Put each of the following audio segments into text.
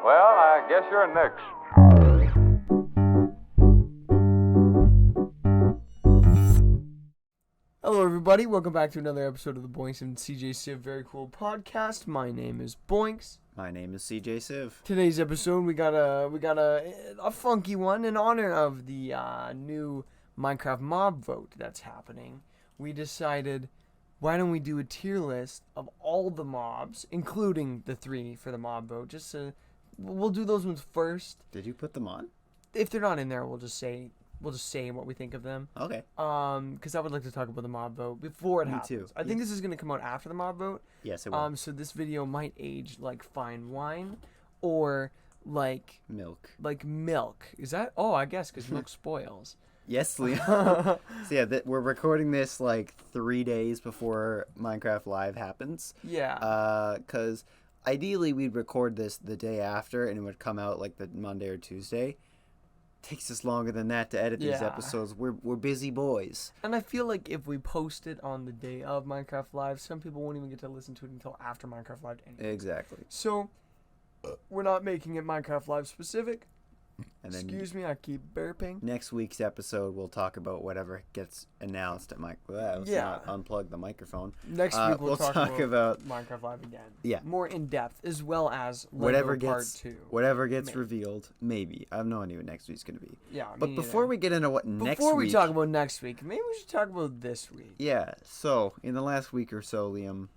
Well, I guess you're next. Hello, everybody. Welcome back to another episode of the Boinks and CJSiev Very Cool Podcast. My name is Boinks. My name is CJSiev. Today's episode, we got a funky one in honor of the new Minecraft mob vote that's happening. We decided, why don't we do a tier list of all the mobs, including the 3 for the mob vote? We'll do those ones first. Did you put them on? If they're not in there, we'll just say what we think of them. Okay. Because I would like to talk about the mob vote before it happens. Me too. I think this is going to come out after the mob vote. Yes, it will. So this video might age like fine wine or like milk. Like milk. Is that? Oh, I guess because milk spoils. Yes, Liam. So yeah, we're recording this like 3 days before Minecraft Live happens. Yeah. Because ideally we'd record this the day after and it would come out like the Monday or Tuesday. Takes us longer than that to edit these episodes. We're busy boys. And I feel like if we post it on the day of Minecraft Live, some people won't even get to listen to it until after Minecraft Live anyway. Exactly. So we're not making it Minecraft Live specific. And then excuse me, I keep burping. Next week's episode, we'll talk about whatever gets announced at not unplug the microphone. Next week we'll talk about Minecraft Live again. Yeah. More in depth, as well as whatever Part gets 2. Whatever gets revealed, maybe. I have no idea what next week's gonna be. Yeah. But before we get into before we talk about next week, maybe we should talk about this week. Yeah. So in the last week or so, Liam,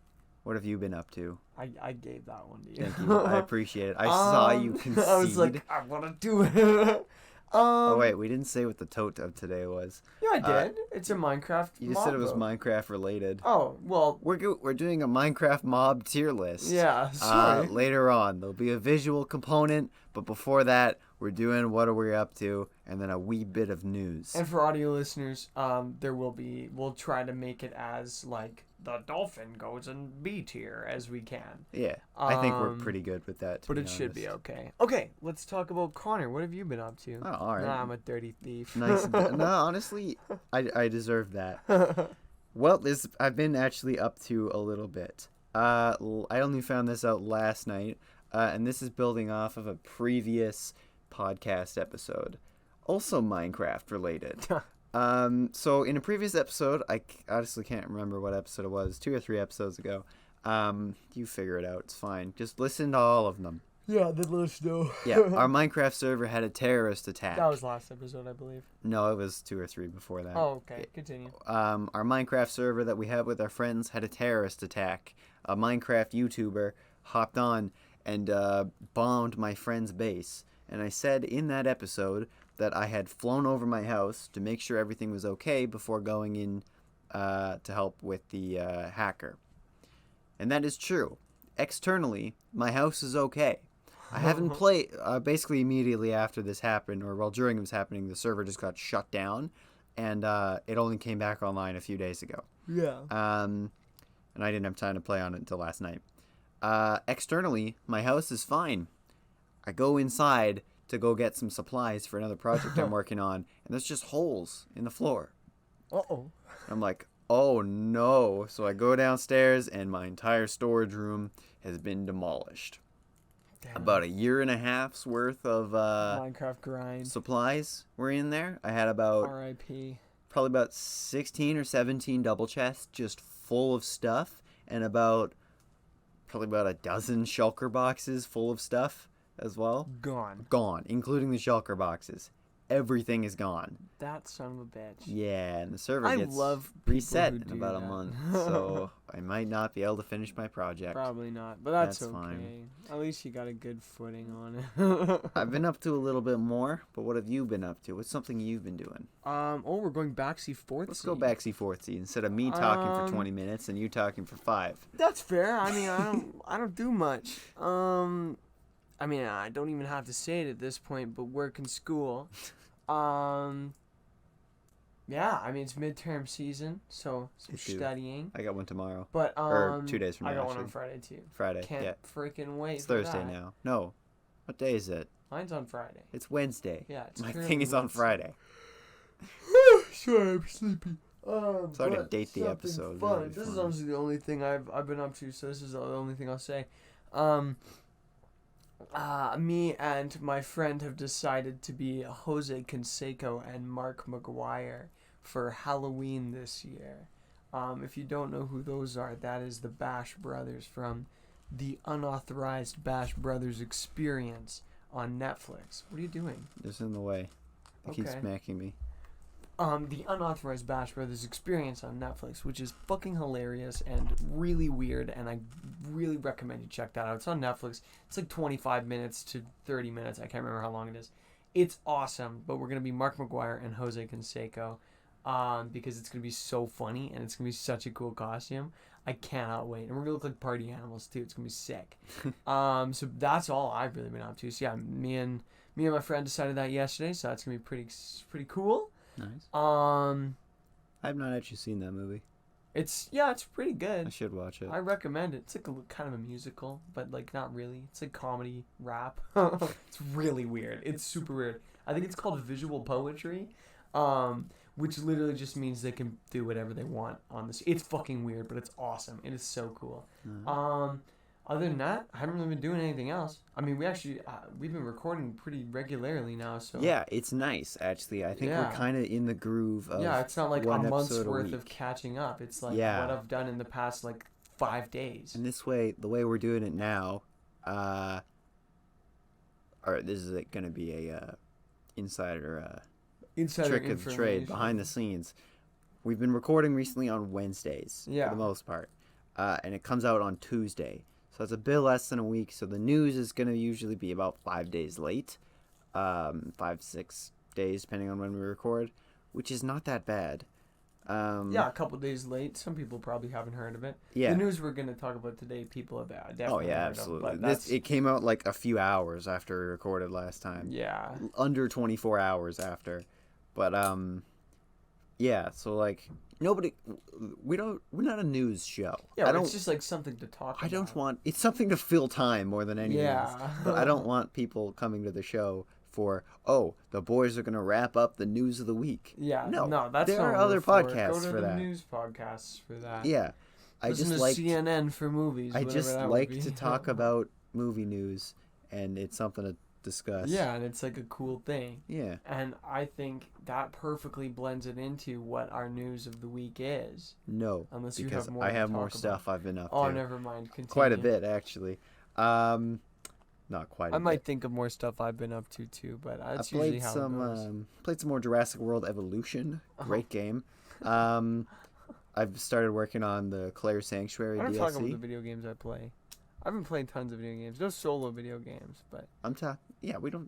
what have you been up to? I gave that one to you. Thank you. I appreciate it. I saw you concede. I was like, I want to do it. Oh wait, we didn't say what the TOTE of today was. Yeah, I did. It's a Minecraft. You just said it was Minecraft related. Oh well, we're doing a Minecraft mob tier list. Yeah, sorry. Later on, there'll be a visual component, but before that, we're doing what are we up to, and then a wee bit of news. And for audio listeners, we'll try to make it as like the dolphin goes in B tier as we can. Yeah, I think we're pretty good with that. But it should be okay. Okay, let's talk about Connor. What have you been up to? Oh, all right. Nah, I'm a dirty thief. Nice. No, honestly, I deserve that. Well, I've been actually up to a little bit. I only found this out last night, and this is building off of a previous podcast episode, also Minecraft related. So in a previous episode, I honestly can't remember what episode it was, 2 or 3 episodes ago. You figure it out, it's fine. Just listen to all of them. Yeah, then let us know. Yeah, our Minecraft server had a terrorist attack. That was last episode, I believe. No, it was 2 or 3 before that. Oh, okay. Continue. Our Minecraft server that we have with our friends had a terrorist attack. A Minecraft YouTuber hopped on and bombed my friend's base. And I said in that episode that I had flown over my house to make sure everything was okay before going in to help with the hacker. And that is true. Externally, my house is okay. I haven't played... basically immediately after this happened, or while during it was happening, the server just got shut down. And it only came back online a few days ago. Yeah. And I didn't have time to play on it until last night. Externally, my house is fine. I go inside to go get some supplies for another project I'm working on, and there's just holes in the floor. Uh-oh. I'm like, oh no. So I go downstairs, and my entire storage room has been demolished. Damn. About 1.5 years worth of Minecraft grind supplies were in there. I had about RIP. Probably about 16 or 17 double chests just full of stuff, and probably about a dozen shulker boxes full of stuff as well. Gone, including the shulker boxes. Everything is gone. That son of a bitch. Yeah, and the server gets reset in about a month, so I might not be able to finish my project. Probably not, but that's okay. Fine. At least you got a good footing on it. I've been up to a little bit more, but what have you been up to? What's something you've been doing? We're going backsea 4th. Let's go backsea 4th instead of me talking for 20 minutes and you talking for 5. That's fair. I mean, I don't do much. I mean, I don't even have to say it at this point, but work and school. Yeah, I mean, it's midterm season, so some studying. I got one tomorrow. But or 2 days from now. I got one on Friday too. Friday. Can't freaking wait. It's Thursday now. No. What day is it? Mine's on Friday. It's Wednesday. Yeah, it's my thing is on Friday. Sorry, I'm sleepy. Sorry to date the episode. Fun. This is honestly the only thing I've been up to, so this is the only thing I'll say. Me and my friend have decided to be Jose Canseco and Mark McGuire for Halloween this year. If you don't know who those are, that is the Bash Brothers from the unauthorized Bash Brothers Experience on Netflix. What are you doing? It's in the way. They keep Okay. smacking me. The unauthorized Bash Brothers Experience on Netflix, which is fucking hilarious and really weird, and I really recommend you check that out. It's on Netflix. It's like 25 minutes to 30 minutes. I can't remember how long it is. It's awesome, but we're gonna be Mark McGuire and Jose Canseco, because it's gonna be so funny and it's gonna be such a cool costume. I cannot wait, and we're gonna look like party animals too. It's gonna be sick. So that's all I've really been up to. So yeah, me and my friend decided that yesterday, so that's gonna be pretty cool. Nice. I have not actually seen that movie. it's pretty I good. should watch it. I recommend it. It's like kind of a musical, but like not really. It's like comedy rap. It's really weird. It's super weird. I think it's called visual poetry, which literally just means they can do whatever they want on this. It's fucking weird, but it's awesome. It is so cool. Other than that, I haven't really been doing anything else. I mean, we've been recording pretty regularly now, so Yeah, it's nice actually. I think we're Yeah. kind of in the groove of yeah, it's not like a one month's episode a worth of week. catching up. It's like Yeah. what I've done in the past like 5 days. And this way, the way we're doing it now, or this is going to be a insider Insider trick of the trade information. behind the scenes. We've been recording recently on Wednesdays Yeah. for the most part, and it comes out on Tuesday. So it's a bit less than a week. So the news is going to usually be about 5 days late, 5-6 days depending on when we record, which is not that bad. Yeah, a couple days late. Some people probably haven't heard of it. Yeah. The news we're going to talk about today, people have definitely Oh yeah, heard absolutely. Of, but that's, It came out like a few hours after we recorded last time. yeah. Under 24 hours after. But yeah, so like we're not a news show. Yeah, I but don't it's just like something to talk about. I don't want it's something to fill time more than anything else. Yeah. But I don't want people coming to the show for, oh, the boys are going to wrap up the news of the week. Yeah, No, that's there not are what other we're for. podcasts Go to for the that. news podcasts for that. Yeah. I Listen just to like CNN for movies. I whatever just that would like be. to talk about movie news, and it's something to discuss. Yeah, and it's like a cool thing. Yeah. And I think that perfectly blends it into what our news of the week is. No, Unless you because have more I to have more talk stuff I've been up Oh, to. never mind. Continue. Quite a bit, actually. Not quite a I bit. might think of more stuff I've been up to too, but I that's usually played how it some goes. played some more Jurassic World Evolution. Oh. Great game. I've started working on the Claire Sanctuary I don't talk about the DLC. video games I play. I've been playing tons of video games. No solo video games, but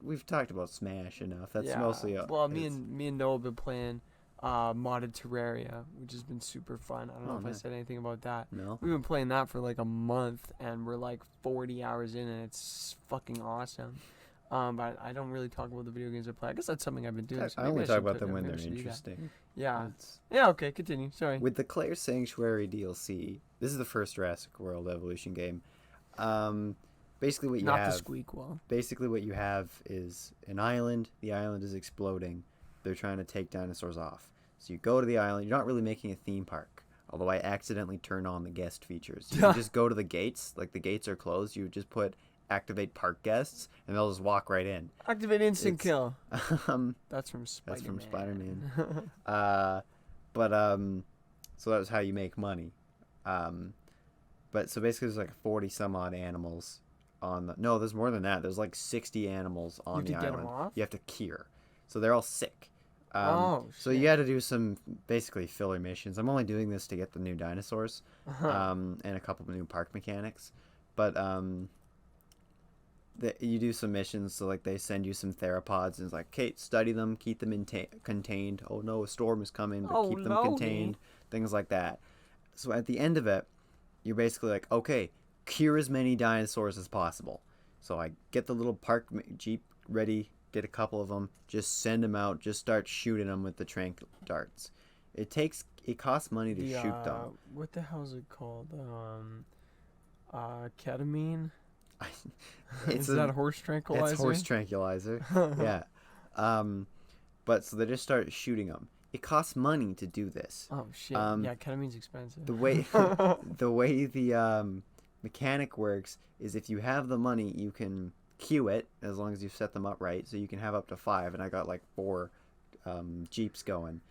We've talked about Smash enough. That's yeah. mostly Well, me and Noah have been playing modded Terraria, which has been super fun. I don't know Oh, if nice. I said anything about that. no. We've been playing that for like a month, and we're like 40 hours in, and it's fucking awesome. But I don't really talk about the video games I play. I guess that's something I've been doing. So I maybe only I talk should about put- them when maybe they're I should do that. interesting. Yeah. It's- Yeah. Okay. Continue. Sorry. With the Claire Sanctuary DLC, this is the first Jurassic World Evolution game. Basically what you Not have. the squeak wall. Basically, what you have is an island. The island is exploding. They're trying to take dinosaurs off. So you go to the island. You're not really making a theme park. Although I accidentally turned on the guest features. You can just go to the gates. Like the gates are closed. You would just put activate park guests, and they'll just walk right in. Activate instant It's- kill. um, That's from Spider-Man. That's from Spider-Man. So that was how you make money. But so basically, there's like 40 some odd animals on the. No, there's more than that. There's like 60 animals on have the to get 'em island. off? You have to cure, so they're all sick. So shit. you got to do some basically filler missions. I'm only doing this to get the new dinosaurs, and a couple of new park mechanics. But you do some missions, so like they send you some theropods, and it's like, Kate, study them, keep them contained. Oh no, a storm is coming, but Oh, keep them lordy. contained. Things like that. So at the end of it, you're basically like, okay, cure as many dinosaurs as possible. So I get the little park jeep ready, get a couple of them, just send them out, just start shooting them with the tranq darts. It costs money to shoot them. What the hell is it called? Ketamine. Is that horse tranquilizer? It's horse tranquilizer. Yeah. But so they just start shooting them. It costs money to do this. Oh shit! Yeah, ketamine's expensive. The way the mechanic works is if you have the money, you can queue it as long as you set them up right, so you can have up to 5. And I got like 4 Jeeps going.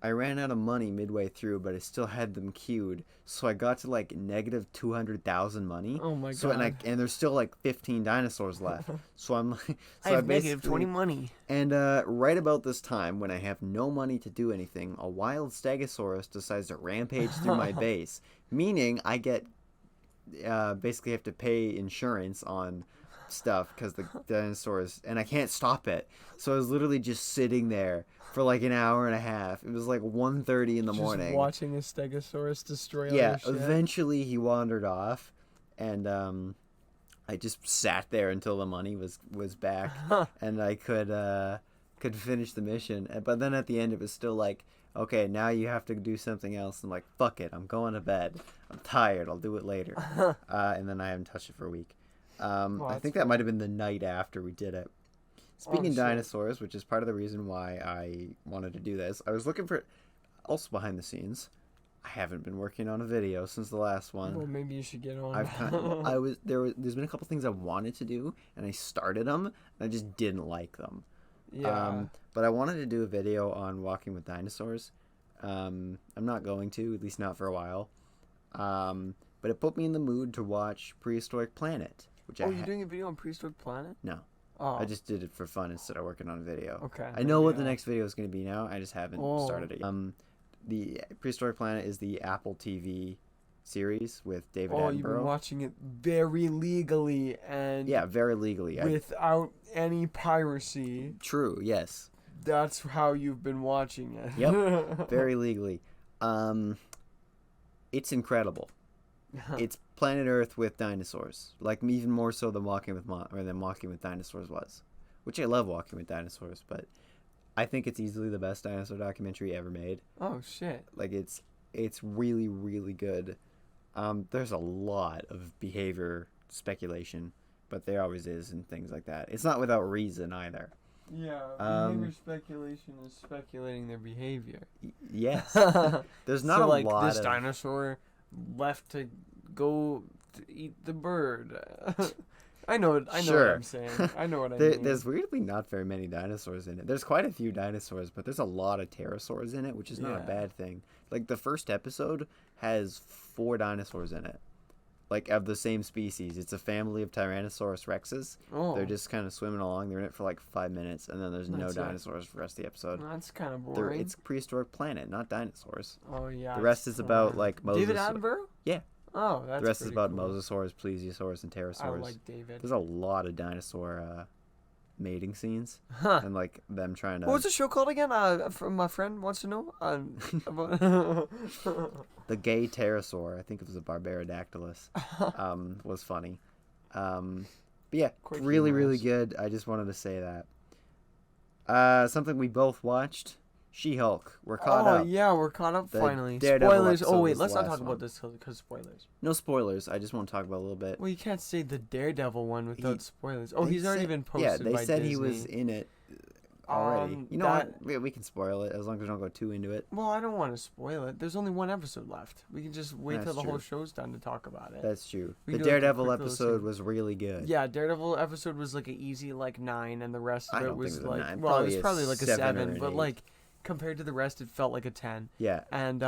I ran out of money midway through, but I still had them queued. So I got to like negative 200,000 money. Oh my So god. and there's still like 15 dinosaurs left. So I'm like, I have negative 20 money. And right about this time, when I have no money to do anything, a wild Stegosaurus decides to rampage through my base, meaning I get basically have to pay insurance on stuff because the dinosaurs, and I can't stop it. So I was literally just sitting there for like an hour and a half. It was like 1:30 in the morning. Just watching a Stegosaurus destroy all Yeah, your shit. eventually he wandered off, and I just sat there until the money was back, and I could finish the mission. But then at the end, it was still like, okay, now you have to do something else. I'm like, fuck it, I'm going to bed. I'm tired. I'll do it later. And then I haven't touched it for a week. I think that might have been the night after we did it. Speaking of dinosaurs, which is part of the reason why I wanted to do this, I was looking for, also behind the scenes, I haven't been working on a video since the last one. Well, maybe you should get on. There's been a couple things I wanted to do, and I started them, and I just didn't like them. Yeah. But I wanted to do a video on walking with dinosaurs. I'm not going to, at least not for a while. But it put me in the mood to watch Prehistoric Planet. Which you're doing a video on Prehistoric Planet? No. Oh. I just did it for fun instead of working on a video. Okay. I know what the next video is going to be now. I just haven't started it yet. The Prehistoric Planet is the Apple TV series with David Attenborough. You've been watching it very legally and yeah, very legally. Without any piracy. True, yes. That's how you've been watching it. Yep, very legally. It's incredible. It's Planet Earth with dinosaurs, like even more so than Walking with Dinosaurs was, which I love Walking with Dinosaurs, but I think it's easily the best dinosaur documentary ever made. Oh shit! Like it's really really good. There's a lot of behavior speculation, but there always is and things like that. It's not without reason either. Yeah, behavior speculation is speculating their behavior. Yes, there's not so, a like, lot. This dinosaur left to go to eat the bird. I know what I'm saying. I know what I mean. There's weirdly not very many dinosaurs in it. There's quite a few dinosaurs, but there's a lot of pterosaurs in it, which is not a bad thing. Like the first episode has 4 dinosaurs in it, like of the same species. It's a family of Tyrannosaurus rexes. Oh. They're just kind of swimming along. They're in it for like 5 minutes, and then there's no dinosaurs for the rest of the episode. That's kind of boring. It's Prehistoric Planet, not dinosaurs. Oh yeah. The rest is about like Moses. David Attenborough? Yeah. Oh, that's the rest is about cool. Mosasaurus, Plesiosaurus, and Pterosaurs. I like David. There's a lot of dinosaur mating scenes, and like them trying to. What was the show called again? From my friend wants to know. About the gay pterosaur, I think it was a Barbarodactylus, was funny. But yeah, really, really good. I just wanted to say that. Something we both watched. She-Hulk. We're caught up. Oh, yeah, we're caught up finally. Daredevil Spoilers. Oh, wait, episode let's was not the talk last about this because spoilers. No spoilers. I just want to talk about a little bit. Well, you can't say the Daredevil one without spoilers. Oh, he's already been posted by Disney. Yeah, they said he was in it already. You know what? We can spoil it as long as we don't go too into it. Well, I don't want to spoil it. There's only one episode left. We can just wait till the whole show's done to talk about it. That's true. The Daredevil episode was really good. Yeah, Daredevil episode was like an easy like 9, and the rest of it was like 9. Well, it was probably like a 7, but 8. like compared to the rest, it felt like a 10. Yeah. And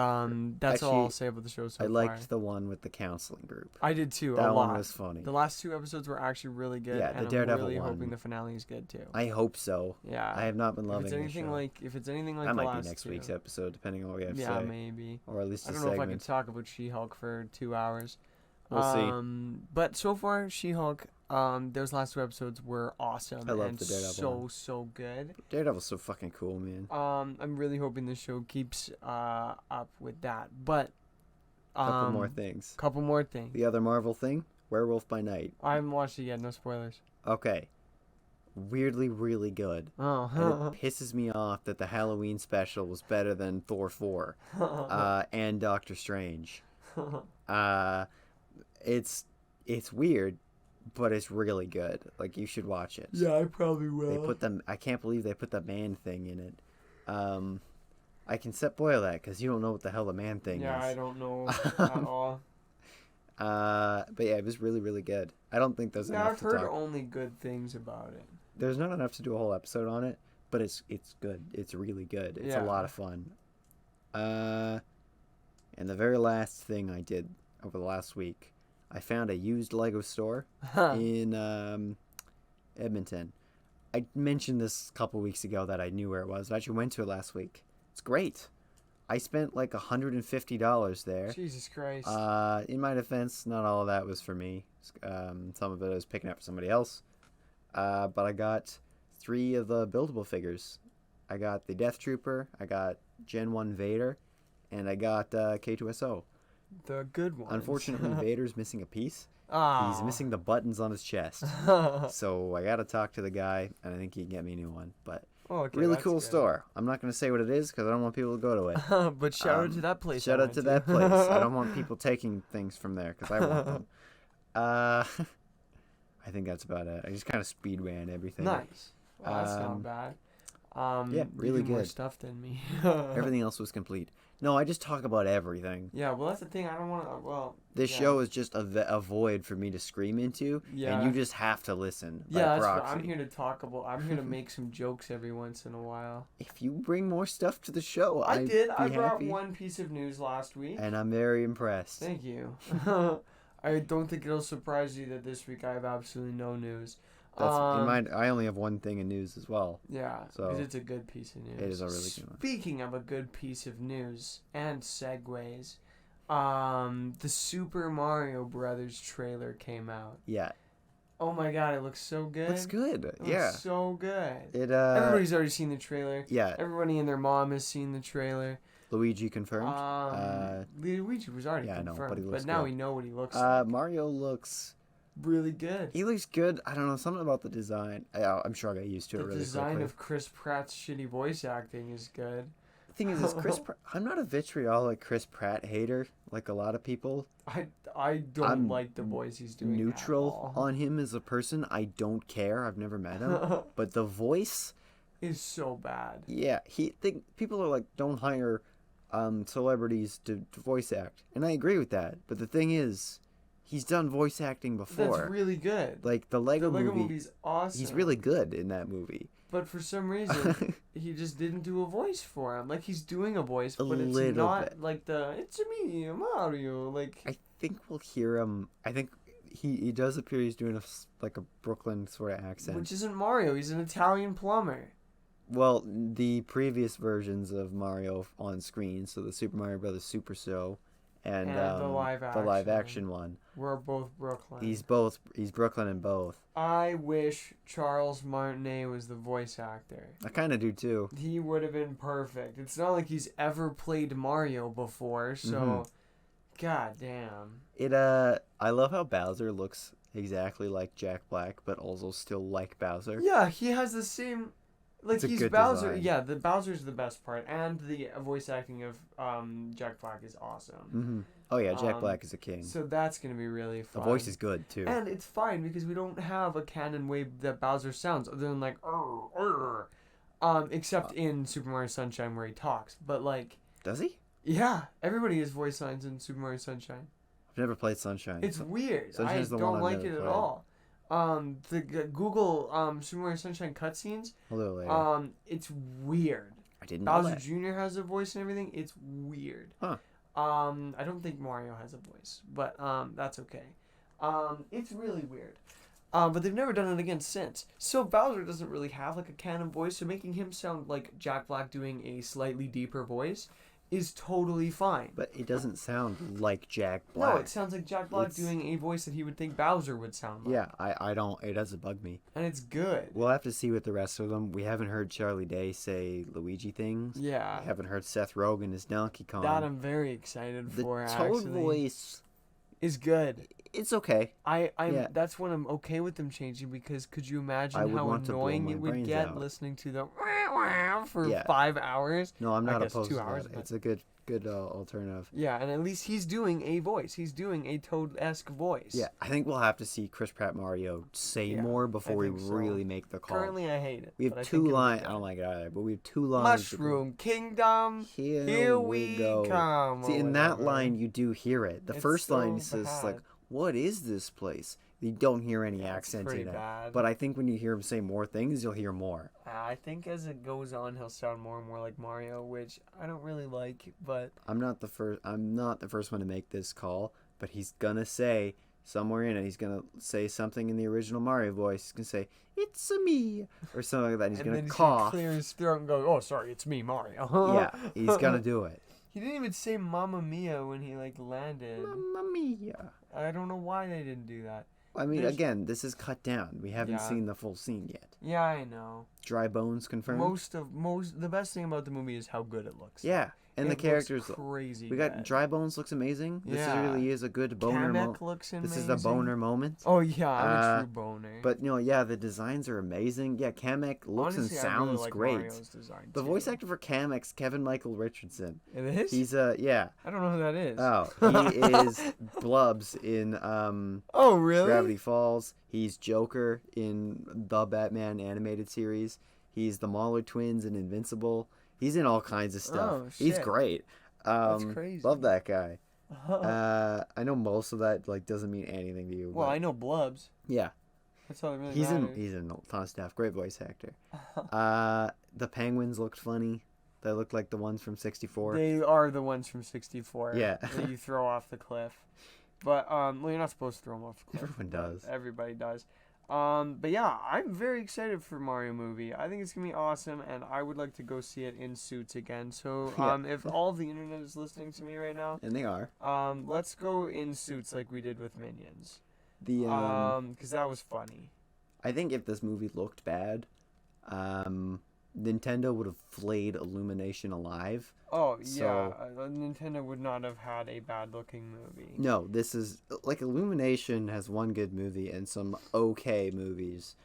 that's all I'll say about the show so far. I liked the one with the counseling group. I did too. That a lot. one was funny. The last 2 episodes were actually really good. Yeah, the and Daredevil I'm really one. hoping the finale is good too. I hope so. Yeah. I have not been loving if it's anything like that the might last be next 2. week's episode, depending on what we have to say. Yeah, maybe. Or at least I a don't segment. know if I can talk about She-Hulk for 2 hours. We'll see. But so far, She-Hulk, those last 2 episodes were awesome. I love and the Daredevil one. so good. Daredevil's so fucking cool, man. I'm really hoping the show keeps up with that. But Couple more things. Couple more things. The other Marvel thing, Werewolf by Night. I haven't watched it yet. No spoilers. Okay. Weirdly, really good. Oh. And it pisses me off that the Halloween special was better than Thor 4 and Doctor Strange. It's weird, but it's really good. Like, you should watch it. Yeah, I probably will. They put them. I can't believe they put the man thing in it. I can spoil that because you don't know what the hell the man thing is. Yeah, I don't know at all. But yeah, it was really, really good. I don't think there's Yeah, enough I've to heard talk. only good things about it. There's not enough to do a whole episode on it, but it's good. It's really good. It's a lot of fun. And the very last thing I did over the last week, I found a used Lego store in Edmonton. I mentioned this a couple weeks ago that I knew where it was. I actually went to it last week. It's great. I spent like $150 there. Jesus Christ. In my defense, not all of that was for me. Some of it I was picking up for somebody else. But I got 3 of the buildable figures. I got the Death Trooper, I got Gen 1 Vader, and I got K2SO. The good one. Unfortunately, Vader's missing a piece. Oh. He's missing the buttons on his chest. So I got to talk to the guy, and I think he can get me a new one. But Okay, really that's cool good. store. I'm not going to say what it is because I don't want people to go to it. But shout out to that place. Shout out to that place. I don't want people taking things from there because I want them. I think that's about it. I just kind of speed ran everything. Nice. Well, that's not bad. Yeah, really you do more good. stuff than me. Everything else was complete. No, I just talk about everything. Yeah, well, that's the thing. I don't want to. Well, This yeah. show is just a void for me to scream into, Yeah. and you just have to listen. By Yeah, that's proxy. what I'm here to talk about. I'm here to make some jokes every once in a while. If you bring more stuff to the show, I I'd did. Be I brought happy, one piece of news last week. and I'm very impressed. Thank you. I don't think it'll surprise you that this week I have absolutely no news. That's in mind. I only have one thing in news as well. Yeah, So, because it's a good piece of news. it is a really good one. Speaking of a good piece of news and segues, the Super Mario Brothers trailer came out. Yeah, Oh my god, it looks so good. looks good. It Yeah, looks so good. it. Everybody's already seen the trailer. Yeah, Everybody and their mom has seen the trailer. Luigi confirmed. Luigi was already yeah, I know, confirmed, but he looks now good. we know what he looks like. Mario looks. Really good. He looks good. I don't know, something about the design. I'm sure I got used to it The really design quickly. of Chris Pratt's shitty voice acting is good. The thing is Chris Pratt, I'm not a vitriolic Chris Pratt hater like a lot of people. I don't I'm like the voice he's doing. Neutral at all. on him as a person. I don't care. I've never met him. But the voice, is so bad. yeah, people are like, don't hire celebrities to voice act. And I agree with that. But the thing is, he's done voice acting before. That's really good. Like the Lego the Lego movie, movie's awesome. he's really good in that movie. But for some reason, he just didn't do a voice for him. Like, he's doing a voice, but it's little not bit. like the, it's me, Mario. Like, I think we'll hear him. I think he does appear he's doing like a Brooklyn sort of accent. which isn't Mario. He's an Italian plumber. Well, the previous versions of Mario on screen, so the Super Mario Brothers Super Show and the live action one. We're both Brooklyn. He's Brooklyn in both. I wish Charles Martinet was the voice actor. I kind of do too. He would have been perfect. It's not like he's ever played Mario before, so god damn. I love how Bowser looks exactly like Jack Black, but also still like Bowser. Yeah, he has the same. Like, It's a he's good Bowser. design. Yeah, the Bowser's the best part, and the voice acting of Jack Black is awesome. Oh yeah, Jack Black is a king. So that's gonna be really The fun. voice is good too. And it's fine because we don't have a canon way that Bowser sounds other than like except in Super Mario Sunshine where he talks. But like, Does he? yeah, everybody has voice lines in Super Mario Sunshine. I've never played Sunshine. It's weird. I Sunshine's the one don't I've like never it at played. all. The Google Super Mario Sunshine cutscenes. A little later. It's weird. I didn't know Bowser that. Jr. has a voice and everything. It's weird. Huh. I don't think Mario has a voice, but that's okay. It's really weird. But they've never done it again since. So Bowser doesn't really have like a canon voice, so making him sound like Jack Black doing a slightly deeper voice is totally fine. But it doesn't sound like Jack Black. No, it sounds like Jack Black doing a voice that he would think Bowser would sound like. Yeah, I don't. It doesn't bug me. And it's good. We'll have to see with the rest of them. We haven't heard Charlie Day say Luigi things. Yeah. We haven't heard Seth Rogen as Donkey Kong. That I'm very excited the for, Toad actually. voice, Is good. it's okay. Yeah. That's when I'm okay with them changing, because could you imagine I would how want to blow annoying my it would brains get out. listening to the for Yeah. 5 hours? No, I'm I not guess opposed 2 to hours, that. but- It's a good alternative. Yeah, and at least he's doing a voice. He's doing a Toad-esque voice. Yeah, I think we'll have to see Chris Pratt Mario say Yeah, more before we think so. really make the call. Currently, I hate it. we but I have think two it'll be lines. good. I don't like it either, but we have two lines. to go. Mushroom Kingdom. Here Here we we go. come. See, or in that whatever. line, you do hear it. The It's first line so says like, bad. what is this place? You don't hear any accent pretty in it. bad. But I think when you hear him say more things, you'll hear more. I think as it goes on, he'll sound more and more like Mario, which I don't really like. But I'm not the first one to make this call, but he's gonna say somewhere in it, he's gonna say something in the original Mario voice. He's gonna say, "It's a me," or something like that. He's and gonna then cough. He's gonna clear his throat and go, "Oh, sorry, it's me, Mario." Yeah, he's gonna do it. He didn't even say "Mamma Mia" when he like landed. Mamma mia. I don't know why they didn't do that. I mean, again, this is cut down. We haven't seen the full scene yet. Yeah, I know. Dry bones confirmed. The best thing about the movie is how good it looks. Yeah, and the characters looks crazy. We got good. Dry Bones looks amazing. This Yeah. really is a good boner Kamek moment. looks amazing. This is the boner moment. Oh yeah, I'm a true boner. But the designs are amazing. Yeah, Kamek looks Honestly, and sounds I really like great. Mario's design The too. voice actor for Kamek's Kevin Michael Richardson. It is? He's yeah. I don't know who that is. Oh, he is Blubs in Oh really? Gravity Falls. He's Joker in the Batman animated series. He's the Mauler twins in Invincible. He's in all kinds of stuff. Oh, He's shit. great. That's crazy. Love that guy. I know most of that doesn't mean anything to you. Well, but I know Blubs. yeah, That's all that really he's matters. in a ton of stuff. Great voice actor. The penguins looked funny. They looked like the ones from '64. They are the ones from '64. Yeah. That you throw off the cliff. But well, you're not supposed to throw them off the cliff. Everyone but does. Everybody does. But yeah, I'm very excited for Mario movie. I think it's gonna be awesome, and I would like to go see it in suits again. So if all of the internet is listening to me right now, And they are. let's go in suits like we did with Minions. The Because that was funny. I think if this movie looked bad, Nintendo would have flayed Illumination alive. Oh yeah, So- Nintendo would not have had a bad-looking movie. No, this is like Illumination has one good movie and some okay movies.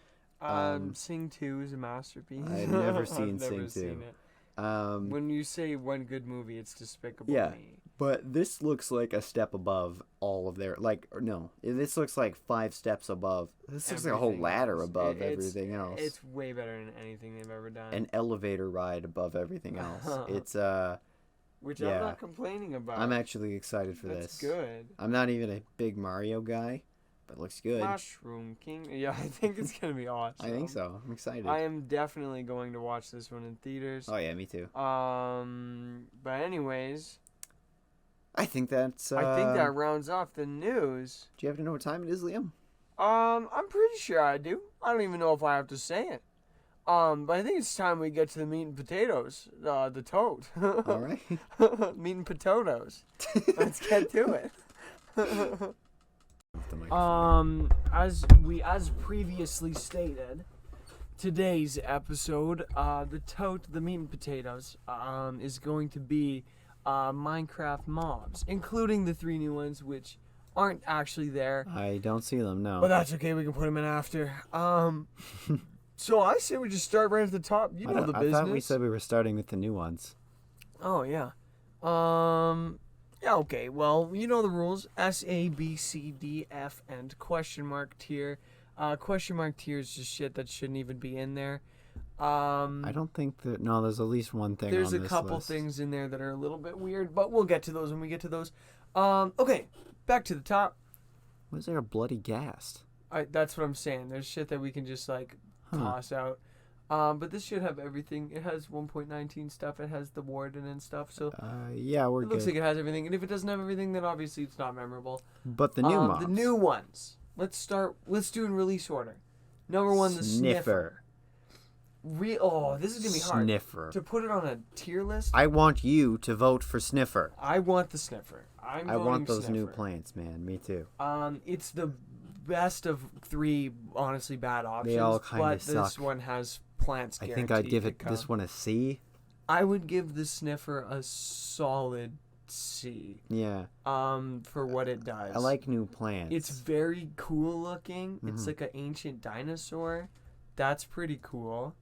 Sing 2 is a masterpiece. I've never seen I've never Sing 2. seen it. When you say one good movie, it's Despicable Yeah. Me. But this looks like a step above all of their this looks like 5 steps above. This looks like a whole Everything ladder else. above It's- everything else. It's way better than anything they've ever done. An elevator ride above everything else. It's Which yeah. I'm not complaining about. I'm actually excited for That's this. good. I'm not even a big Mario guy, but it looks good. Mushroom King. Yeah, I think it's gonna be awesome. I think so. I'm excited. I am definitely going to watch this one in theaters. Oh yeah, me too. But anyways, I think that's. I think that rounds off the news. Do you have to know what time it is, Liam? I'm pretty sure I do. I don't even know if I have to say it. But I think it's time we get to the meat and potatoes. The tote. All right. Meat and potatoes. Let's get to it. As previously stated, today's episode, the tote, the meat and potatoes, is going to be Minecraft mobs, including the 3 new ones, which aren't actually there. I don't see them. No. But that's okay. We can put them in after. So I say we just start right at the top. You know the business. I thought we said we were starting with the new ones. Oh yeah. Yeah. Okay. Well, you know the rules. S, A, B, C, D, F, and question mark tier. Question mark tier is just shit that shouldn't even be in there. I don't think that. No, there's at least one thing. There's on a this couple list. things in there that are a little bit weird, but we'll get to those when we get to those. Okay. Back to the top. Why is there a bloody ghast? That's what I'm saying. There's shit that we can just like toss out. But this should have everything. It has 1.19 stuff. It has the warden and stuff. So yeah, we're it good. looks like it has everything. And if it doesn't have everything, then obviously it's not memorable. But the new mobs. The new ones. Let's do in release order. Number 1, the Sniffer. This is gonna be hard. Sniffer. To put it on a tier list. I want you to vote for Sniffer. I want the Sniffer. I want those Sniffer. new plants, man. Me too. It's the best of 3 honestly bad options. They all kind but of suck. this one has plants. I think I'd give guaranteed it to come. this one a C. I would give the Sniffer a solid C. Yeah. For what it does. I like new plants. It's very cool looking. Mm-hmm. It's like an ancient dinosaur. That's pretty cool.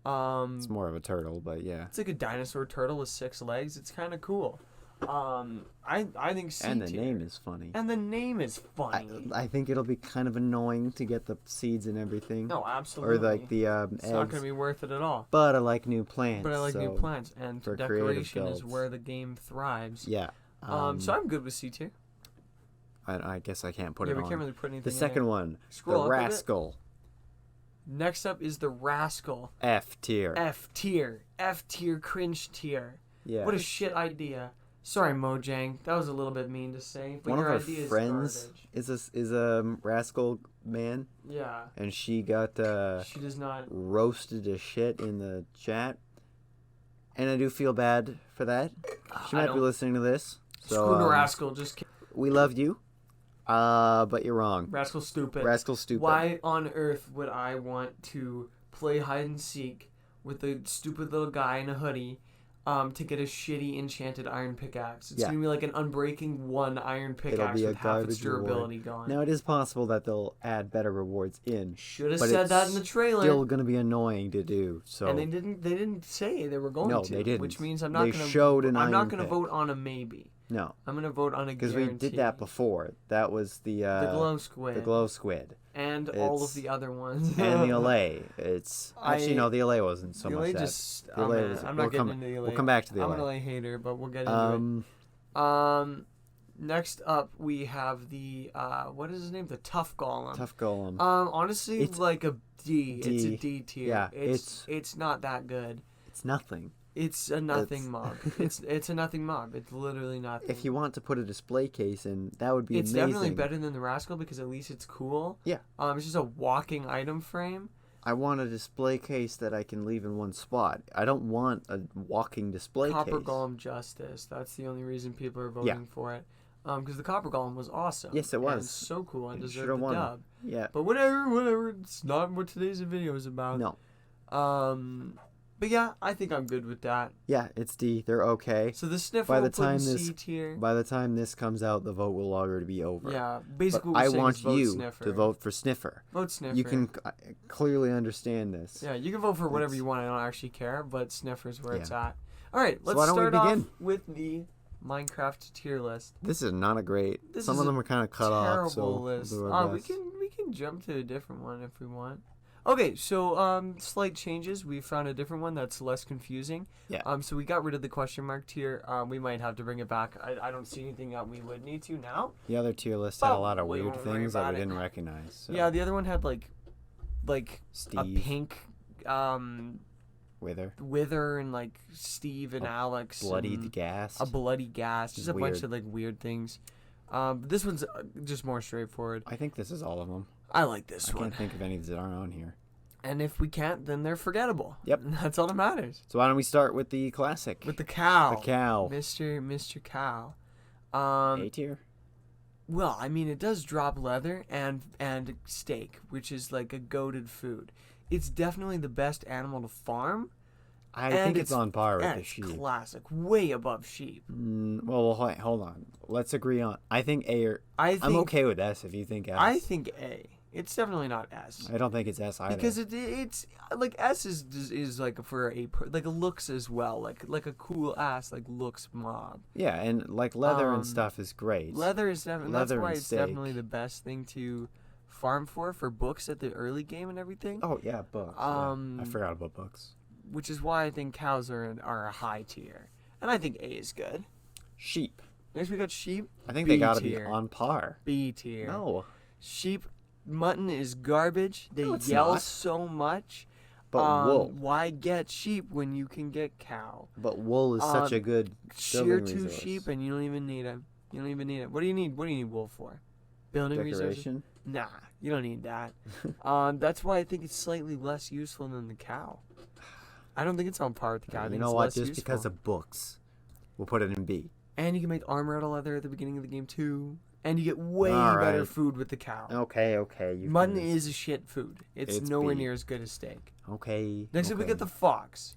It's more of a turtle, but yeah. It's like a dinosaur turtle with 6 legs. It's kind of cool. I think C And the tier. name is funny. And the name is funny. I think it'll be kind of annoying to get the seeds and everything. No, absolutely. Or like the it's eggs. not gonna be worth it at all. But I like new plants. But I like new so plants, and for creative decoration is builds. where the game thrives. Yeah. So I'm good with C tier. I guess I can't put Yeah, it we on. can't really put anything The in second there. one, Scroll the up a bit. Rascal. Next up is the Rascal. F tier. F tier. F tier cringe tier. Yeah. What a shit idea. Sorry, Mojang. That was a little bit mean to say, but One of your our idea friends is garbage. is a rascal man, Yeah. and she got She does not. roasted to shit in the chat, and I do feel bad for that. She I might be don't- listening to this, so Screw the Rascal. Just kidding. we love you, but you're wrong. Rascal stupid. Rascal stupid. Why on earth would I want to play hide and seek with a stupid little guy in a hoodie to get a shitty enchanted iron pickaxe? It's Yeah. gonna be like an unbreaking 1 iron It'll pickaxe be a with half its garbage durability reward. gone. Now it is possible that they'll add better rewards in. Should have but said it's that in the trailer. Still gonna be annoying to do. So And they didn't say they were going No, to. they didn't. Which means I'm not They gonna showed an I'm not iron gonna pick. vote on a maybe. no, I'm gonna vote on a because guarantee. we did that before. That was the glow squid. The glow squid. And all of It's- the other ones. And the LA. It's actually no, the LA wasn't so the much LA that. just. The LA was, I'm we'll not getting come, into the LA. We'll come back to the I'm LA. an LA hater, but we'll get into it. Next up we have the what is his name? The Tough Golem. Tough Golem. Honestly, It's like a D. It's a D. D tier. Yeah, it's not that good. It's nothing. It's a nothing mob. It's a nothing mob. It's literally nothing. If you want to put a display case in, that would be It's amazing. definitely better than the Rascal because at least it's cool. Yeah. It's just a walking item frame. I want a display case that I can leave in one spot. I don't want a walking display Copper case. Golem Justice. That's the only reason people are voting for it. Because the Copper Golem was awesome. Yes, it was. And so cool and It deserved should've the won. dub. Yeah. But whatever. It's not what today's video is about. No. But yeah, I think I'm good with that. Yeah, it's D. They're okay. So the Sniffer By the will put in time C this- tier. By the time this comes out, the vote will already be over. Yeah, But basically what I we're saying want is vote you Sniffer. to vote for Sniffer. Vote Sniffer. You can clearly understand this. Yeah, you can vote for whatever It's- you want. I don't actually care, but Sniffer's where it's Yeah. at. All right, let's why don't we start off begin? with the Minecraft tier list. This is not a great. This Some is of a them are kind of cut Terrible off. So list. we'll do our We best. can jump to a different one if we want. Okay, so slight changes. We found a different one that's less confusing. Yeah. So we got rid of the question mark tier. We might have to bring it back. I don't see anything that we would need to now. The other tier list had a Oh, lot of we weird won't worry things that about we it. didn't recognize. So. Yeah, the other one had like Steve, a pink Wither, Wither and like Steve and A Alex. bloodied and gas. a bloody gas. Just a bunch Weird. of like weird things. This one's just more straightforward. I think this is all of them. I like this I one. can't think of any that aren't on here. And if we can't, then they're forgettable. Yep. That's all that matters. So why don't we start with the classic? With the cow. The cow. Mr. Cow. A tier. Well, I mean, it does drop leather and steak, which is like a goated food. It's definitely the best animal to farm. I and think it's on par with and the it's sheep. classic, way above sheep. Well, hold on. Let's agree on. I think A or I'm I'm okay with S if you think S. I think A. It's definitely not S. I don't think it's S either. Because it's like S is like for like a looks as well, like a cool ass like looks mob. Yeah, and like leather and Um, stuff is great. Leather is definitely Leather that's why and it's steak. definitely the best thing to farm for books at the early game and everything. Oh yeah, books. Yeah. I forgot about books. Which is why I think cows are a high tier, and I think A is good. Sheep. Next we got sheep. I think B they gotta be tier. on par. B tier. No, Sheep, mutton is garbage. They No, it's yell not. so much. but wool. Why get sheep when you can get cow? But wool is such a good Shear building 2 resource. sheep and you don't even need them. You don't even need it. What do you need? What do you need wool for? Building resources? Decoration. Nah, you don't need that. That's why I think it's slightly less useful than the cow. I don't think it's on par with the cow. I You think know it's what? less Just useful. because of books, we'll put it in B. And you can make armor out of leather at the beginning of the game too. And you get way All better right. food with the cow. Okay. You Mutton can- is a shit food. It's It's nowhere B. near as good as steak. Okay. Next up we okay. get the fox.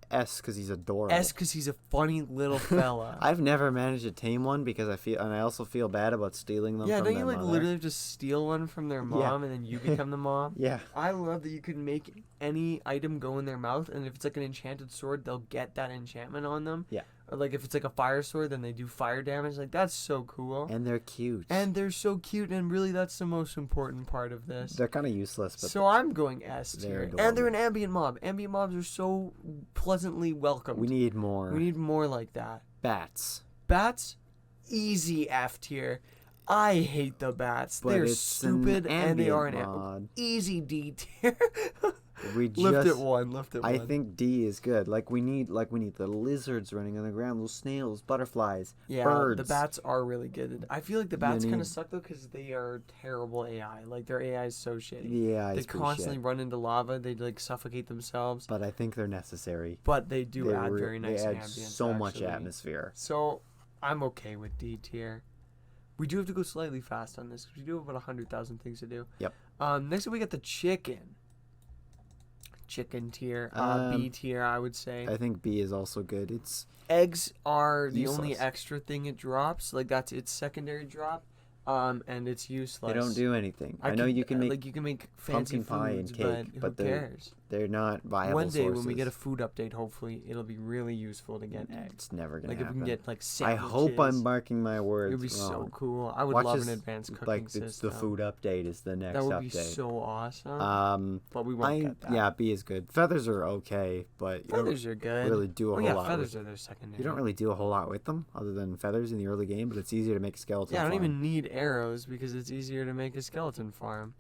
S because he's adorable. S because he's a funny little fella. I've never managed to tame one because I also feel bad about stealing them. Yeah, from don't their you like mother. literally just steal one from their mom and then you become the mom? Yeah. I love that you can make any item go in their mouth, and if it's like an enchanted sword, they'll get that enchantment on them. Yeah. Or like if it's like a fire sword, then they do fire damage. Like that's so cool. And they're cute. And they're so cute, and really that's the most important part of this. they're kind of useless, but So I'm going S they're tier. And they're an adorable. ambient mob. Ambient mobs are so pleasantly welcomed. we need more. We need more like that. bats. Bats, easy F tier. I hate the bats. But They're it's stupid an and they are ambient an mod. easy D tier. We Lift it just. one. Lift it one. I think D is good. We need the lizards running on the ground, little snails, butterflies, Yeah, birds. the bats are really good. I feel like the bats need- kind of suck though because they are terrible AI. Like their AI is so shitty. Yeah, They it's pretty constantly shit. run into lava. They like suffocate themselves. But I think they're necessary. But they do add They very nice add ambience. so much actually. atmosphere. So I'm okay with D tier. We do have to go slightly fast on this because we do have about 100,000 things to do. Yep. Next up we got the chicken. Chicken tier, B tier, I would say. I think B is also good. It's Eggs are the only useless. extra thing it drops. Like that's its secondary drop, and it's useless. they don't do anything. I know you can make you can make fancy pumpkin pie and foods, cake, but but who they're cares? they're not viable One day sources. when we get a food update, hopefully it'll be really useful to get eggs. It's never gonna Like if happen. we can get like I sandwiches. hope I'm marking my words It'd be wrong. so cool. I would Watch love this, an advanced cooking like system. the food update is the next That would update. be so awesome. But we won't get that. Yeah, B is good. Feathers are okay, but you Feathers are don't good. really do a whole lot. Feathers with, are their secondary. you don't really do a whole lot with them other than feathers in the early game, but it's easier to make a skeleton. Yeah, I don't farm. even need arrows because it's easier to make a skeleton farm.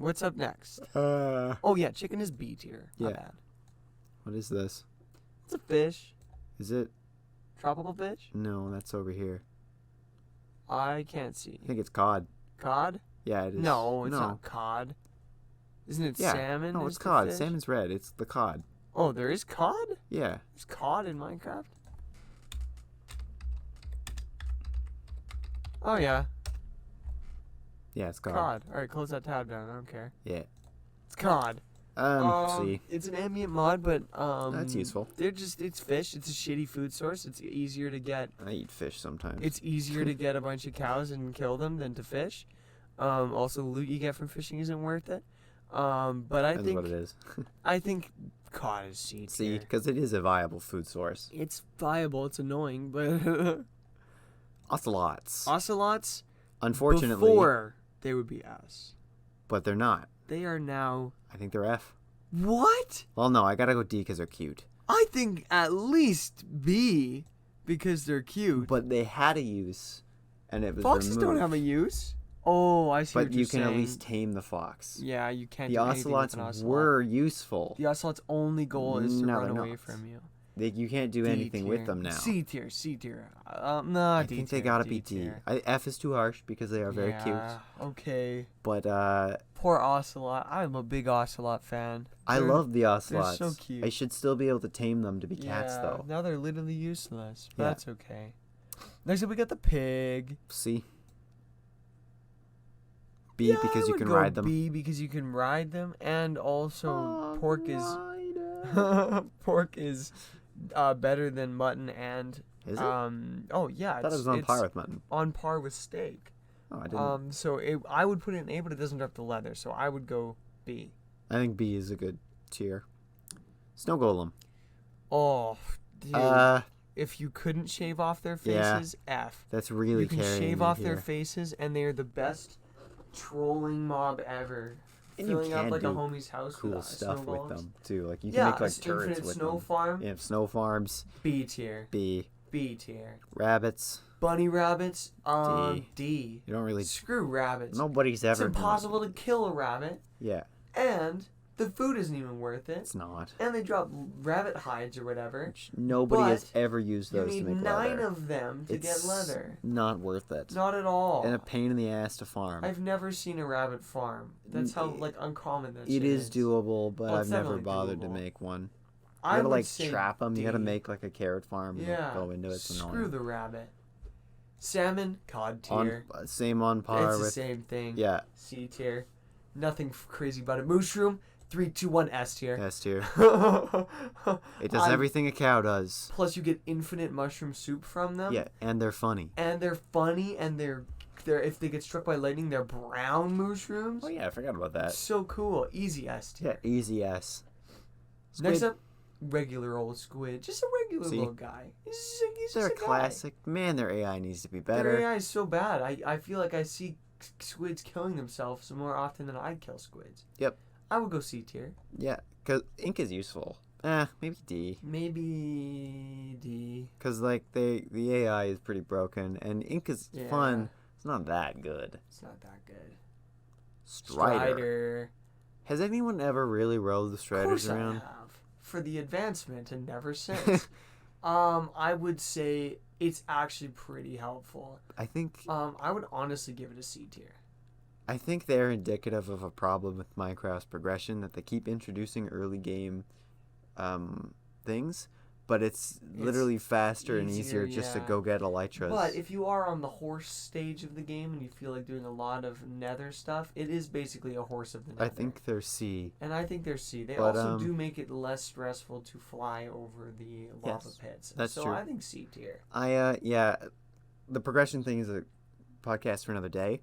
What's up next? Oh yeah, chicken is B tier. Yeah. Not bad. What is this? It's a fish. Is it? Tropical fish? No, that's over here. I can't see. I think it's cod. Cod? Yeah, it is. No, it's no. not cod. Isn't it Yeah. salmon? No, is it's the cod. fish? Salmon's red. It's the cod. Oh, there is cod? Yeah. There's cod in Minecraft? Oh yeah, Yeah, it's cod. cod. Alright, close that tab down. I don't care. Yeah. It's cod. See. It's an ambient mod, but That's useful. it's fish. It's a shitty food source. It's easier to get. I eat fish sometimes. It's easier to get a bunch of cows and kill them than to fish. Also, the loot you get from fishing isn't worth it. But I That's think what it is. I think cod is C tier. See, because it is a viable food source. It's viable. It's annoying, but Ocelots. ocelots. Unfortunately, Before they would be S. but they're not. They are now. I think they're F. What? Well, no, I gotta go D because they're cute. I think at least B because they're cute. But they had a use, and it was Foxes removed. don't have a use. Oh, I see But what you you're can saying. at least tame the fox. Yeah, you can't The do anything with ocelots an ocelot. were useful. The ocelot's only goal is to No, run they're away not. from you. You can't do D anything with tier. them now. C tier, C tier. No, I D think tier, they gotta D be D. tier. F is too harsh because they are very cute. Yeah, okay. But Poor ocelot. I'm a big ocelot fan. I They're- love the ocelots. so cute. I should still be able to tame them to be cats, yeah, though. Now they're literally useless. But Yeah. that's okay. Next up, we got the pig. C. B Yeah, because I you would can go ride them. B because you can ride them, and also pork is pork is better than mutton, and Is it? oh yeah, I thought it was on par with mutton. on par with steak. Oh, I didn't. So I would put it in A, but it doesn't drop the leather, so I would go B. I think B is a good tier. Snow golem. Oh, dude. If you couldn't shave off their Yeah. faces, F. That's really You can carrying shave me off here. their faces, and they are the best trolling mob ever. And you Filling up can like a do homie's house cool with stuff snow with golems. them too. Like you can Yeah, make like a turrets infinite with snow them. farm. Yeah, snow farms. B tier. B. B tier. Rabbits. Bunny rabbits. D. D. You don't really. Screw rabbits. Nobody's It's ever. impossible to kill a rabbit, Yeah, and the food isn't even worth it. it's not. And they drop rabbit hides or whatever. Nobody has But ever used You those to need make 9 leather. of them to It's get leather. not worth it. Not at all. And a pain in the ass to farm. I've never seen a rabbit farm. That's how like uncommon that shit It is doable, but Well, I've it's never definitely bothered to doable. make one. You I gotta would like say trap them. You gotta D. make like a carrot farm and Yeah. go into it. It's Screw annoying. the rabbit. Salmon, cod tier. Same on par It's the with. same thing. Yeah, C tier. Nothing crazy about it. Mushroom, 3, 2, 1, S tier. S tier. It It does everything a cow does. Plus, you get infinite mushroom soup from them. Yeah, and they're funny. And they're funny, and they're if they get struck by lightning, they're brown mushrooms. Oh yeah, I forgot about that. So cool. Easy S tier. Yeah, easy S. Next Squid. up, regular old squid. Just a regular See? little guy. He's They're just a guy. classic. Man, their AI needs to be better. Their AI is so bad. I feel like I see squids killing themselves more often than I'd kill squids. Yep. I would go C tier. Yeah, because ink is useful. Maybe D. Maybe D. Because, like, the AI is pretty broken, and Ink is fun. It's not that good. It's not that good. Strider. Has anyone ever really rode the Striders around? Of course I have. For the advancement and never since. I would say it's actually pretty helpful. I think... I would honestly give it a C tier. I think they're indicative of a problem with Minecraft's progression, that they keep introducing early game things, but it's literally faster and easier just to go get elytras. But if you are on the horse stage of the game and you feel like doing a lot of nether stuff, it is basically a horse of the nether. I think they're C. And I think they're C. They also do make it less stressful to fly over the lava pits. That's true. So I think C tier. The progression thing is a podcast for another day.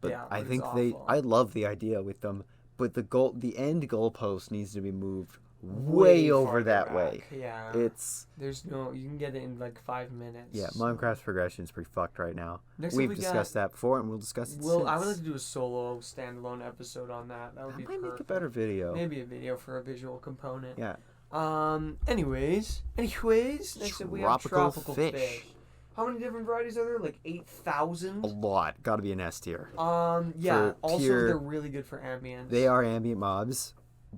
But yeah, I think I love the idea with them, but the end goalpost needs to be moved way over that way. Yeah. You can get it in like 5 minutes. Yeah, Minecraft's progression is pretty fucked right now. We've discussed that before, and we'll discuss it since. I would like to do a solo standalone episode on that. That would be perfect. Might make a better video. Maybe a video for a visual component. Yeah. Anyways, next up we have tropical fish. How many different varieties are there? Like 8,000? A lot. Got to be an S tier. Yeah. Also, they're really good for ambient. They are ambient mobs,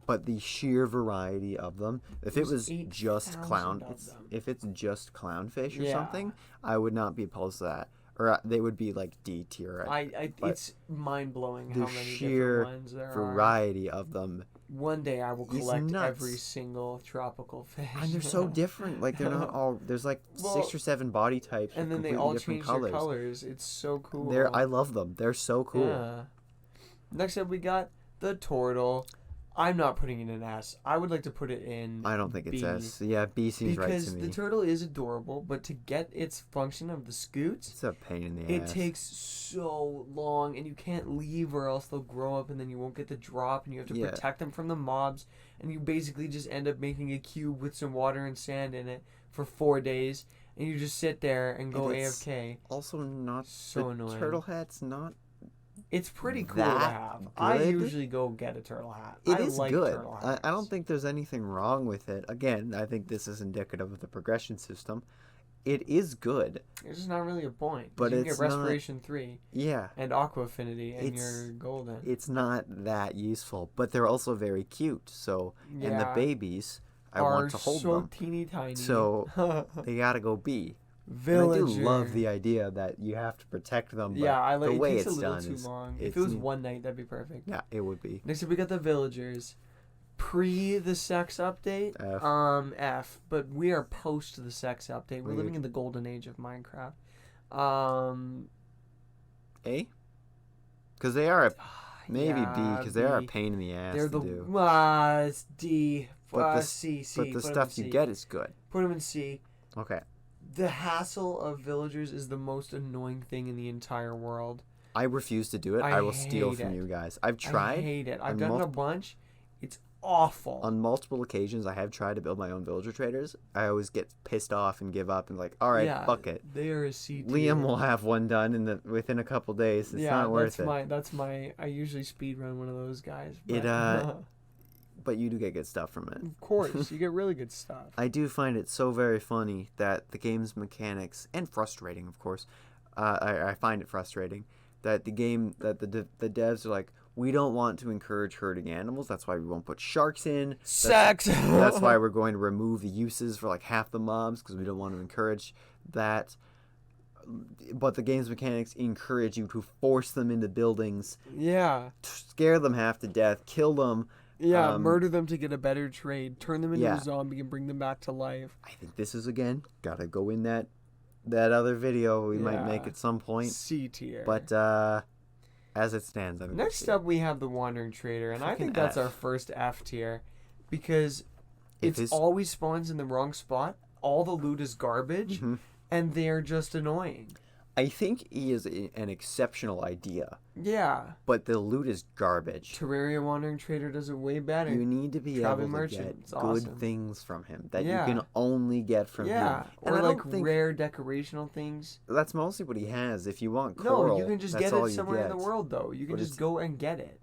but the sheer variety of them. If it was just clownfish or something, I would not be opposed to that. Or they would be like D tier. It's mind blowing how many sheer different ones there variety of them. One day I will collect every single tropical fish. And they're so different. Like they're not all. There's like 6 or 7 body types. And then they all change their colors. It's so cool. I love them. They're so cool. Yeah. Next up we got the turtle. I'm not putting it in S. I would like to put it in I don't think it's B. S. Yeah, B seems right to me. Because the turtle is adorable, but to get its function of the scoots... It's a pain in the ass. It takes so long, and you can't leave or else they'll grow up and then you won't get the drop, and you have to protect them from the mobs, and you basically just end up making a cube with some water and sand in it for 4 days, and you just sit there and go AFK. Also not... So annoying. Turtle hat's not... It's pretty cool to have. Good? I usually go get a turtle hat. It is like good. Turtle hats. I don't think there's anything wrong with it. Again, I think this is indicative of the progression system. It is good. There's just not really a point. But you can get Respiration 3. Yeah. And Aqua Affinity, and you're golden. It's not that useful, but they're also very cute. So, and the babies, I want to hold them. Are so teeny tiny. So they gotta go B. Villager. And I do love the idea that you have to protect them. But I like the way it. Takes it's a little done too is long. If it was one night, that'd be perfect. Yeah, it would be. Next up, we got the villagers. Pre the sex update, F. But we are post the sex update. We're living in the golden age of Minecraft. A? Because they are maybe B. Because they are a pain in the ass to do. It's D. But C. But the stuff you get is good. Put them in C. Okay. The hassle of villagers is the most annoying thing in the entire world. I refuse to do it. I will steal from you guys. I've tried. I hate it. I've done it a bunch. It's awful. On multiple occasions, I have tried to build my own villager traders. I always get pissed off and give up and like, all right, fuck it. They are a C tier. Liam will have one done within a couple days. It's not worth it. That's my. I usually speed run one of those guys. But you do get good stuff from it. Of course, you get really good stuff. I do find it so very funny that the game's mechanics, and frustrating, of course. I find it frustrating that the devs are like, we don't want to encourage herding animals. That's why we won't put sharks in. Sex. That's why we're going to remove the uses for like half the mobs because we don't want to encourage that. But the game's mechanics encourage you to force them into buildings. Yeah. Scare them half to death. Kill them. Yeah, murder them to get a better trade. Turn them into a zombie and bring them back to life. I think this is, again, gotta go in that other video we might make at some point. C tier. But as it stands, next up we have the Wandering Trader, and I think that's our first F tier because it's always spawns in the wrong spot. All the loot is garbage, and they're just annoying. I think he is an exceptional idea, Yeah. but the loot is garbage. Terraria Wandering Trader does it way better. You need to be Travel able to Merchant, get it's good awesome. things from him that Yeah. you can only get from him. Yeah. And Or I like don't think rare decorational things. that's mostly what he has. If you want coral, No, you can just that's get all it you somewhere in get. the world though. You can But just go and get it.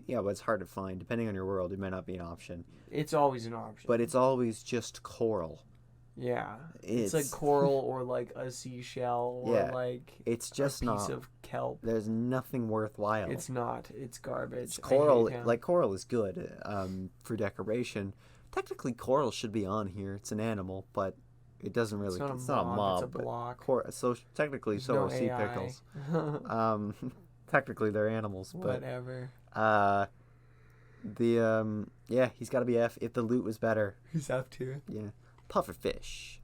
Yeah, but it's hard to find. Depending on your world, it might not be an option. It's always an option. But it's always just coral. Yeah. It's like coral or like a seashell or Yeah, like it's just a piece not. of kelp. There's nothing worthwhile. It's not. It's garbage. It's coral. I hate him. Like coral is good for decoration. Technically, coral should be on here. It's an animal, but it doesn't really. It's not a mob. It's a but block. So technically, There's so no are sea AI. pickles. Technically, they're animals, but Whatever. yeah, he's got to be F. If the loot was better, Who's F tier? yeah, pufferfish.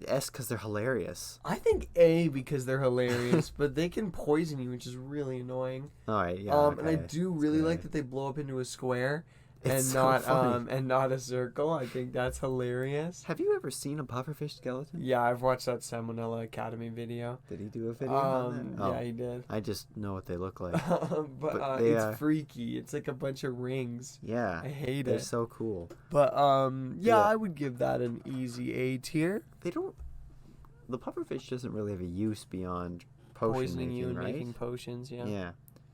S because they're hilarious. I think A because they're hilarious, but they can poison you, which is really annoying. All right, yeah. And I okay. do really Okay. like that they blow up into a square and It's so not funny. and not a circle. I think that's hilarious. Have you ever seen a pufferfish skeleton? Yeah, I've watched that Salmonella Academy video. Did he do a video on that? Yeah, he did. I just know what they look like. but they, it's freaky. It's like a bunch of rings. Yeah, I hate they're it. so cool. But Yeah. I would give that an easy A tier. They don't. The pufferfish doesn't really have a use beyond potion Poisoning making, you and right? making potions, yeah. Yeah.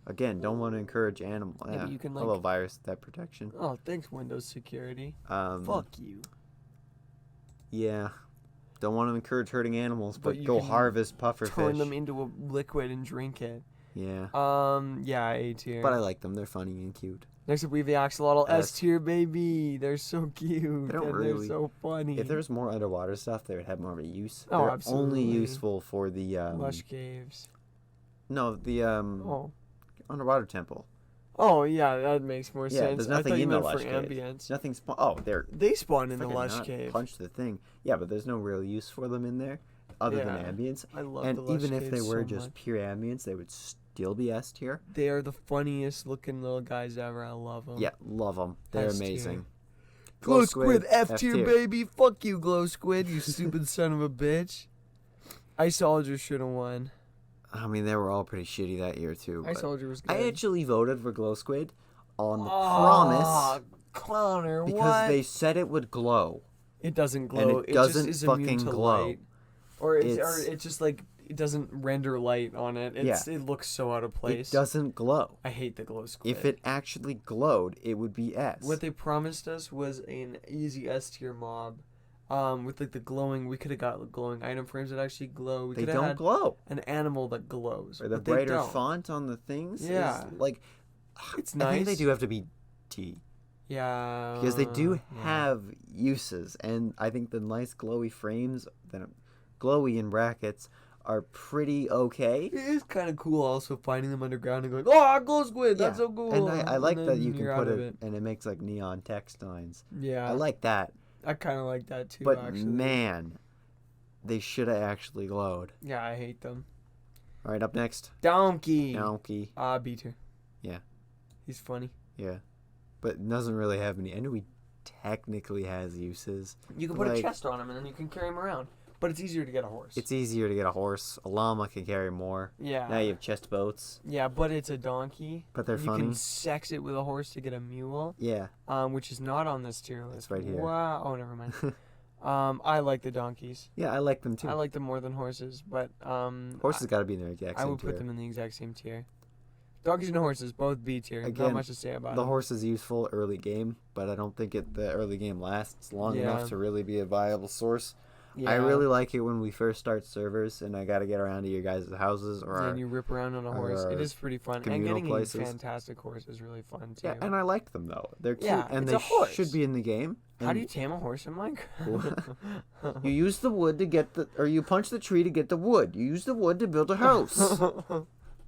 Again, don't want to encourage animal. Yeah, Yeah, but you can, hello like- virus that protection. Oh, thanks Windows Security. Um, Fuck you. Yeah. Don't want to encourage hurting animals, But but you go can harvest pufferfish. Turn them into a liquid and drink it. Yeah. Yeah, A tier. But I like them. They're funny and cute. Next up, we have the axolotl S. S tier, baby. They're so cute. They don't and really- They're so funny. If there's more underwater stuff, they would have more of a use. Oh, They're absolutely. only useful for the Lush caves. no, the Oh. underwater temple. Oh, yeah, that makes more Yeah, sense. there's I nothing thought you in the meant lush for cave. ambience. Nothing they're They spawn in the fucking lush not cave. punch the thing. Yeah, but there's no real use for them in there other than Yeah. ambience. I love And the lush even if they caves were so just much. pure ambience, they would still be S tier. They are the funniest looking little guys ever. I love them. Yeah, love them. They're S tier. amazing. Glow Squid F tier, tier. baby. Fuck you, Glow Squid, you stupid son of a bitch. Ice Soldier should have won. I mean, they were all pretty shitty that year too. Ice but Soldier was good. I actually voted for Glow Squid on the Aw, promise Clowner, because what? they said it would glow. It doesn't glow. it doesn't just is immune fucking to glow. light. Or it's just like it doesn't render light on it. It looks so out of place. It doesn't glow. I hate the Glow Squid. If it actually glowed, it would be S. What they promised us was an easy S tier mob. With like the glowing, we could have got glowing item frames that actually glow. We they could have don't had glow. an animal that glows. Or the but they brighter don't. font on the things. Yeah. Is like It's I think they nice. do have to be T. Yeah. Because they do yeah. have uses, and I think the nice glowy frames, glowy in brackets, are pretty okay. It is kind of cool also finding them underground and going, oh, Glow Squid, that's Yeah. so cool. And I like then that you can you're put out of it, and it makes like neon text lines. Yeah. I like that. I kind of like that too, But actually. man, they should have actually glowed. Yeah, I hate them. All right, up next, Donkey. Donkey. Beater. Yeah. He's funny. Yeah, but doesn't really have any. I know he technically has uses. You can put a Like- chest on him and then you can carry him around. But it's easier to get a horse. It's easier to get a horse. A llama can carry more. yeah. Now you have chest boats, Yeah, but it's a donkey. but they're you funny. can sex it with a horse to get a mule, Yeah. which is not on this tier list. It's right here. Wow. Oh, never mind. I like the donkeys. Yeah, I like them too. I like them more than horses, but Horses got to be in their exact I same would tier. put them in the exact same tier. Donkeys and horses, both B tier. Not Again, much to say about The them. horse is useful early game, but I don't think the early game lasts long Yeah. enough to really be a viable source. Yeah. I really like it when we first start servers and I got to get around to your guys' houses or And you rip around on a horse. It is pretty fun. And communal getting places. a fantastic horse is really fun too. yeah, and I like them though. They're cute Yeah, and it's they a horse. should be in the game. How do you And tame a horse in Minecraft? you use the wood to get or you punch the tree to get the wood. You use the wood to build a house.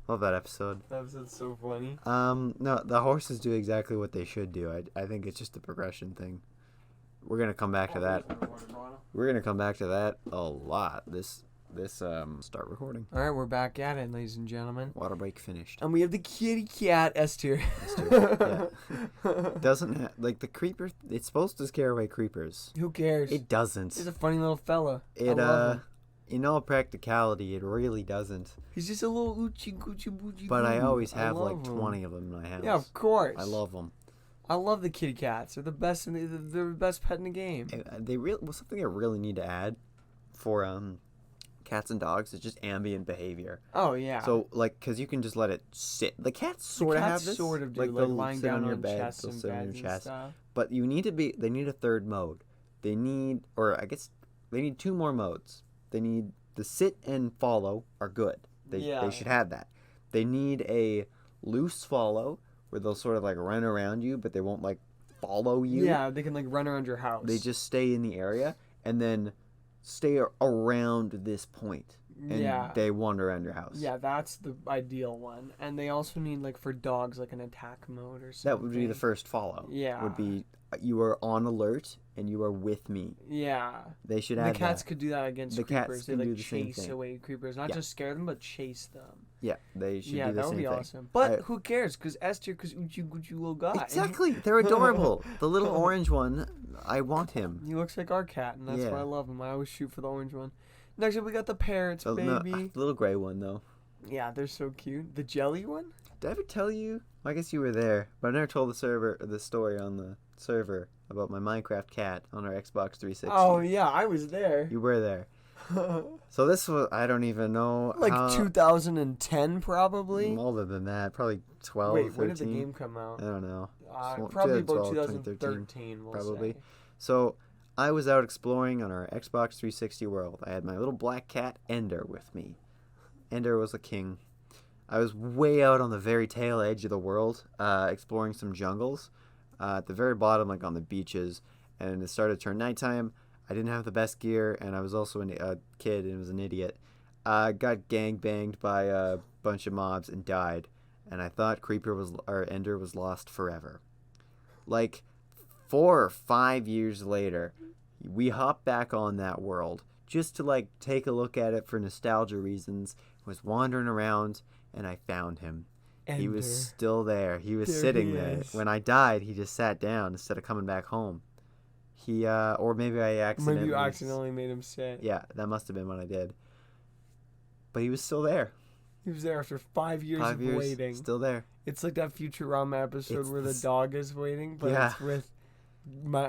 Love that episode. That was so funny. No, the horses do exactly what they should do. I think it's just a progression thing. We're gonna come back to that. We're gonna come back to that a lot. Start recording. All right, we're back at it, ladies and gentlemen. Water break finished. And we have the kitty cat S tier. Yeah. Doesn't like the creeper. It's supposed to scare away creepers. Who cares? It doesn't. He's a funny little fella. I It love him. in all practicality, it really doesn't. He's just a little oochie goochie boochie. But I boo. always I have love like him. 20 of them in my house. Yeah, of course. I love them. I love the kitty cats. They're the best. They're the best pet in the game. Something I really need to add for cats and dogs is just ambient behavior. Oh yeah. So like, cause you can just let it sit. The cats sort of have this. Sort of do, like like they'll lying sit down on your on bed, chests they'll and sit on your beds and chest. stuff. But they need a third mode. They need, or I guess they need 2 more modes. They need the sit and follow are good. They should have that. They need a loose follow where they'll sort of like run around you, but they won't like follow you. Yeah, they can like run around your house. They just stay in the area and then stay around this point. And they wander around your house. Yeah, that's the ideal one. And they also need like for dogs like an attack mode or something. That would be the first follow. Yeah. Would be you are on alert and you are with me. Yeah. They should The add cats that. could do that against The cats creepers. They can like do the same chase thing. away creepers, not just scare them, but chase them. Yeah, they should Yeah, do the that would same be thing. awesome. But who cares? Because Esther, because Uchi Gucci little guy. Exactly. They're adorable. The little orange one, I want him. He looks like our cat, and that's why I love him. I always shoot for the orange one. Next up, we got the parrots, No, baby. the little gray one, though. Yeah, they're so cute. The jelly one? Did I ever tell you? I guess you were there, but I never told the story on the server about my Minecraft cat on our Xbox 360. Oh, yeah, I was there. You were there. So this was, I don't even know. Like 2010, probably? Older than that, probably 12, Wait, 13. when did the game come out? I don't know. Probably about 2012, 2013, we'll probably. say. So I was out exploring on our Xbox 360 world. I had my little black cat, Ender, with me. Ender was a king. I was way out on the very tail edge of the world, exploring some jungles. At the very bottom, like on the beaches, and it started to turn nighttime. I didn't have the best gear, and I was also a kid and was an idiot. Got gang-banged by a bunch of mobs and died. And I thought Ender was lost forever. Like 4 or 5 years later, we hopped back on that world just to like take a look at it for nostalgia reasons. Was wandering around, and I found him. Ender. He was still there. He was There sitting he there. is. When I died, he just sat down instead of coming back home. He or maybe I accidentally. Maybe you accidentally made him sit. Yeah, that must have been what I did. But he was still there. He was there after 5 years 5 of years, waiting. still there. It's like that Futurama episode It's where the this- dog is waiting, but Yeah. it's with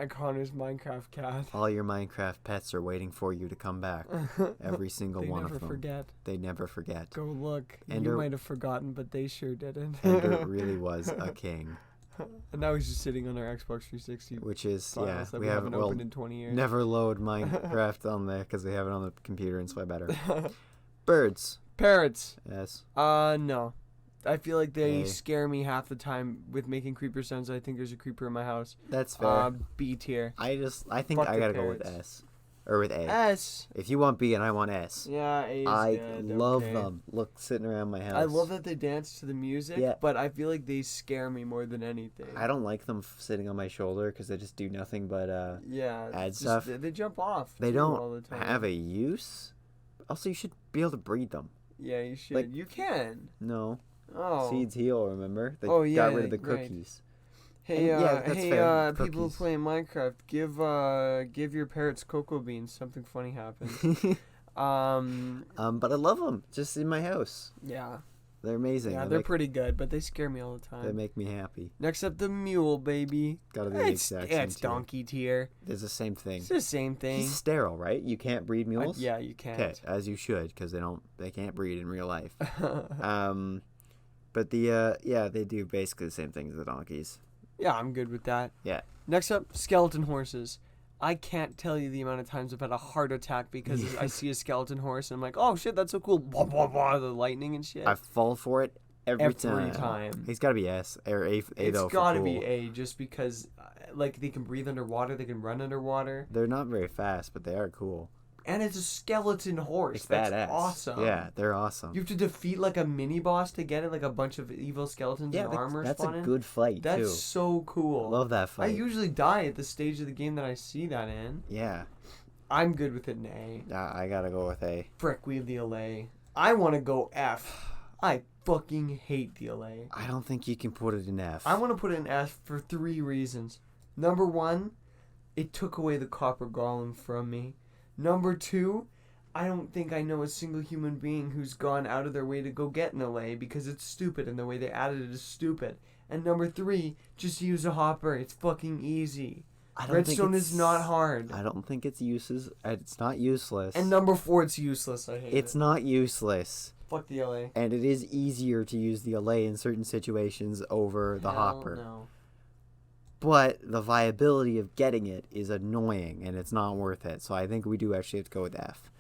Connor's Minecraft cat. All your Minecraft pets are waiting for you to come back. Every single They one never of them. forget. They never forget. Go look. Ender- You might have forgotten, but they sure didn't. Ender really was a king, And now he's just sitting on our Xbox 360 which is files that we haven't haven't opened in 20 years. never load Minecraft on there because we have it on the computer and it's way better. Birds, Parrots. yes. No. I feel like they Hey. scare me half the time with making creeper sounds. I think there's a creeper in my house. That's fair. B tier. I think fuck I the gotta go with parrots. S. Or with A. S. If you want B and I want S. Yeah, A is I good. love okay. them. Look, sitting around my house. I love that they dance to the music, Yeah. but I feel like they scare me more than anything. I don't like them sitting on my shoulder because they just do nothing but Yeah, add it's stuff. They jump off. They too, don't all the time. have a use. Also, you should be able to breed them. Yeah, you should. like- You can. No. Oh. Seeds heal, remember? They Oh, yeah, got rid of the right. cookies. Hey, And, yeah, that's fair. people Cookies. playing Minecraft, give your parrots cocoa beans. Something funny happens. But I love them. Just in my house. Yeah. They're amazing. Yeah, They they're make, pretty good, but they scare me all the time. they make me happy. Next up, the mule, baby. Gotta be the exact same It's tier. donkey tier. It's the same thing. It's the same thing. He's sterile, right? You can't breed mules? Yeah, you can't. Okay, as you should, because they can't breed in real life. But they do basically the same thing as the donkeys. Yeah, I'm good with that. Yeah. Next up, skeleton horses. I can't tell you the amount of times I've had a heart attack because I see a skeleton horse and I'm like, oh shit, that's so cool. Blah, blah, blah, the lightning and shit. I fall for it every time. time. He's got to be S or A It's though. gotta for be cool. A just because, like, they can breathe underwater, they can run underwater, They're not very fast, but they are cool. and it's a skeleton horse. It's That's badass. awesome. Yeah, they're awesome. You have to defeat like a mini boss to get it, like a bunch of evil skeletons yeah, and armor that's spawn a in. good fight That's too. so cool. Love that I fight. usually die at the stage of the game that I see that in. Yeah, I'm good with it in A. I gotta go with A. Frick, we have the LA. I want to go F. I fucking hate the LA. I don't think you can put it in F. I want to put it in F for 3 reasons. Number 1, it took away the copper golem from me. Number 2, I don't think I know a single human being who's gone out of their way to go get an allay because it's stupid and the way they added it is stupid. And number 3, just use a hopper. It's fucking easy. Redstone is not hard. I don't think it's It's not useless. And number 4, it's useless. I hate it. It's not useless. Fuck the LA. And it is easier to use the allay in certain situations over the hopper. No. But the viability of getting it is annoying, and it's not worth it. So I think we do actually have to go with F.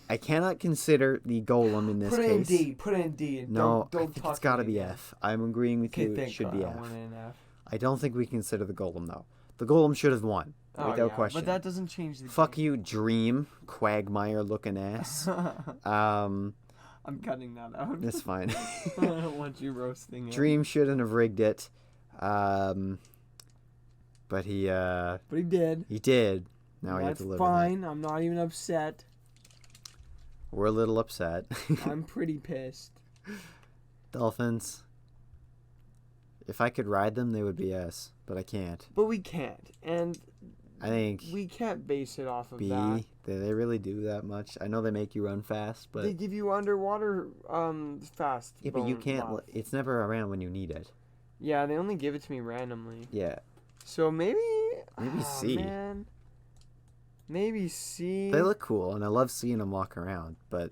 I cannot consider the golem in this Put it case. in D. Put it in D. And No, don't I think talk it's got to to me be again. F. I'm agreeing with you. Okay, It should be F. I want it in F. I don't think we consider the golem, though. The golem should have won, without question. But that doesn't change the Fuck game. you, Dream, Quagmire-looking ass. I'm cutting that out. That's fine. I don't want you roasting it. Dream shouldn't have rigged it. But he did. He did. Now we have That's to live fine. I'm not even upset. with it. We're a little upset. I'm pretty pissed. Dolphins. If I could ride them, they would be S, but I can't. But we can't. And I think we can't base it off of B. that. Do they really do that much? I know they make you run fast, but They give you underwater fast. yeah, but you bone can't. buff. It's never around when you need it. Yeah, they only give it to me randomly. Yeah, So maybe C. Man. Maybe C. they look cool, and I love seeing them walk around. But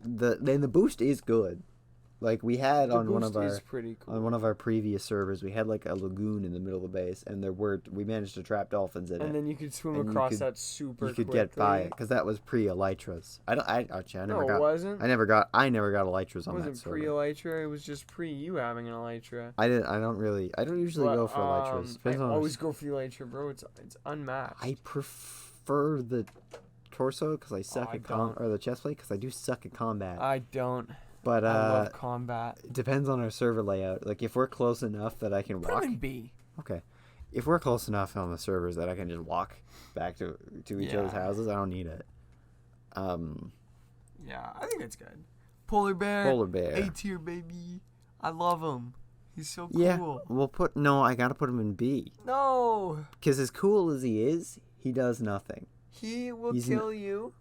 the boost is good. Like we had The on one boost of is our pretty cool. on one of our previous servers, we had like a lagoon in the middle of the base, and we managed to trap dolphins in And it. then you could swim And you across could- that super You could quickly. get by it because that was pre-elytras. I never No, got. it wasn't. I never got elytras It on that wasn't server. pre-elytra. It was just pre you having an elytra. I don't usually go for elytras. I Depends on- always go for elytra, bro. It's unmatched. I prefer the torso because I suck I at don't. or the chest plate because I do suck at combat. I don't. But I love combat. it depends on our server layout. Like if we're close enough that I can Put walk. him in B. Okay. If we're close enough on the servers that I can just walk back to each other's Yeah. houses, I don't need it. Yeah, I think it's good. Polar bear. Polar bear. A tier, baby. I love him. He's so cool. Yeah. I gotta put him in B. No. Because as cool as he is, he does nothing. He will He's kill you.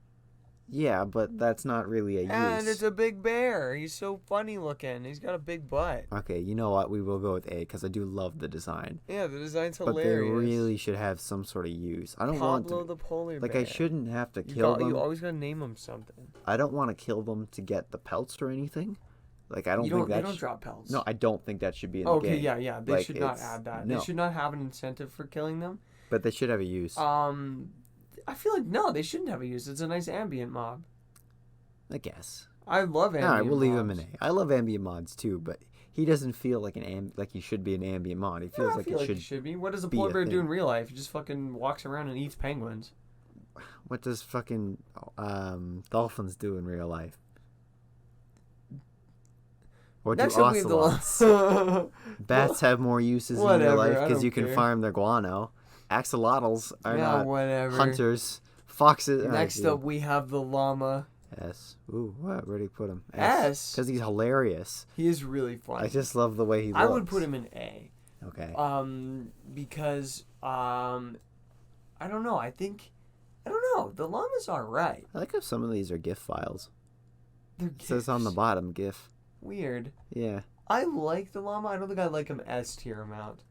Yeah, but that's not really a And use. it's a big bear. He's so funny looking. He's got a big butt. Okay, you know what? We will go with A because I do love the design. Yeah, the design's But hilarious. they really should have some sort of use. I don't want Pablo to. the polar Like bear. I shouldn't have to kill them. You always gotta name him something. I don't want to kill them to get the pelts or anything. Like I don't You think they that. don't drop pelts. No, I don't think that should be in the Okay, game. yeah. They Like, should not it's- add that. no. They should not have an incentive for killing them. But they should have a use. I feel like no, they shouldn't have a use. It's a nice ambient mob. I guess. I love ambient. All right, we'll leave him mobs. in A. I love ambient mods too, but he doesn't feel like like he should be an ambient mod. He Yeah, feels I like feel it like should. should be. What does a be polar a bear do thing. in real life? He just fucking walks around and eats penguins. What does fucking dolphins do in real life? What do Next up, we have ocelots? the Bats have more uses in real Whatever, life I because don't you can care. farm their guano. Axolotls are yeah, not whatever. hunters. Foxes. Next up, we have the llama. S. Ooh, what? Where do you put him? S? Because he's hilarious. He is really funny. I just love the way he looks. I would put him in A. Okay. Because I don't know. I don't know. The llama's alright. I like how some of these are GIF files. They're It says on the gifs. bottom GIF. Weird. Yeah. I like the llama. I don't think I like him S tier amount.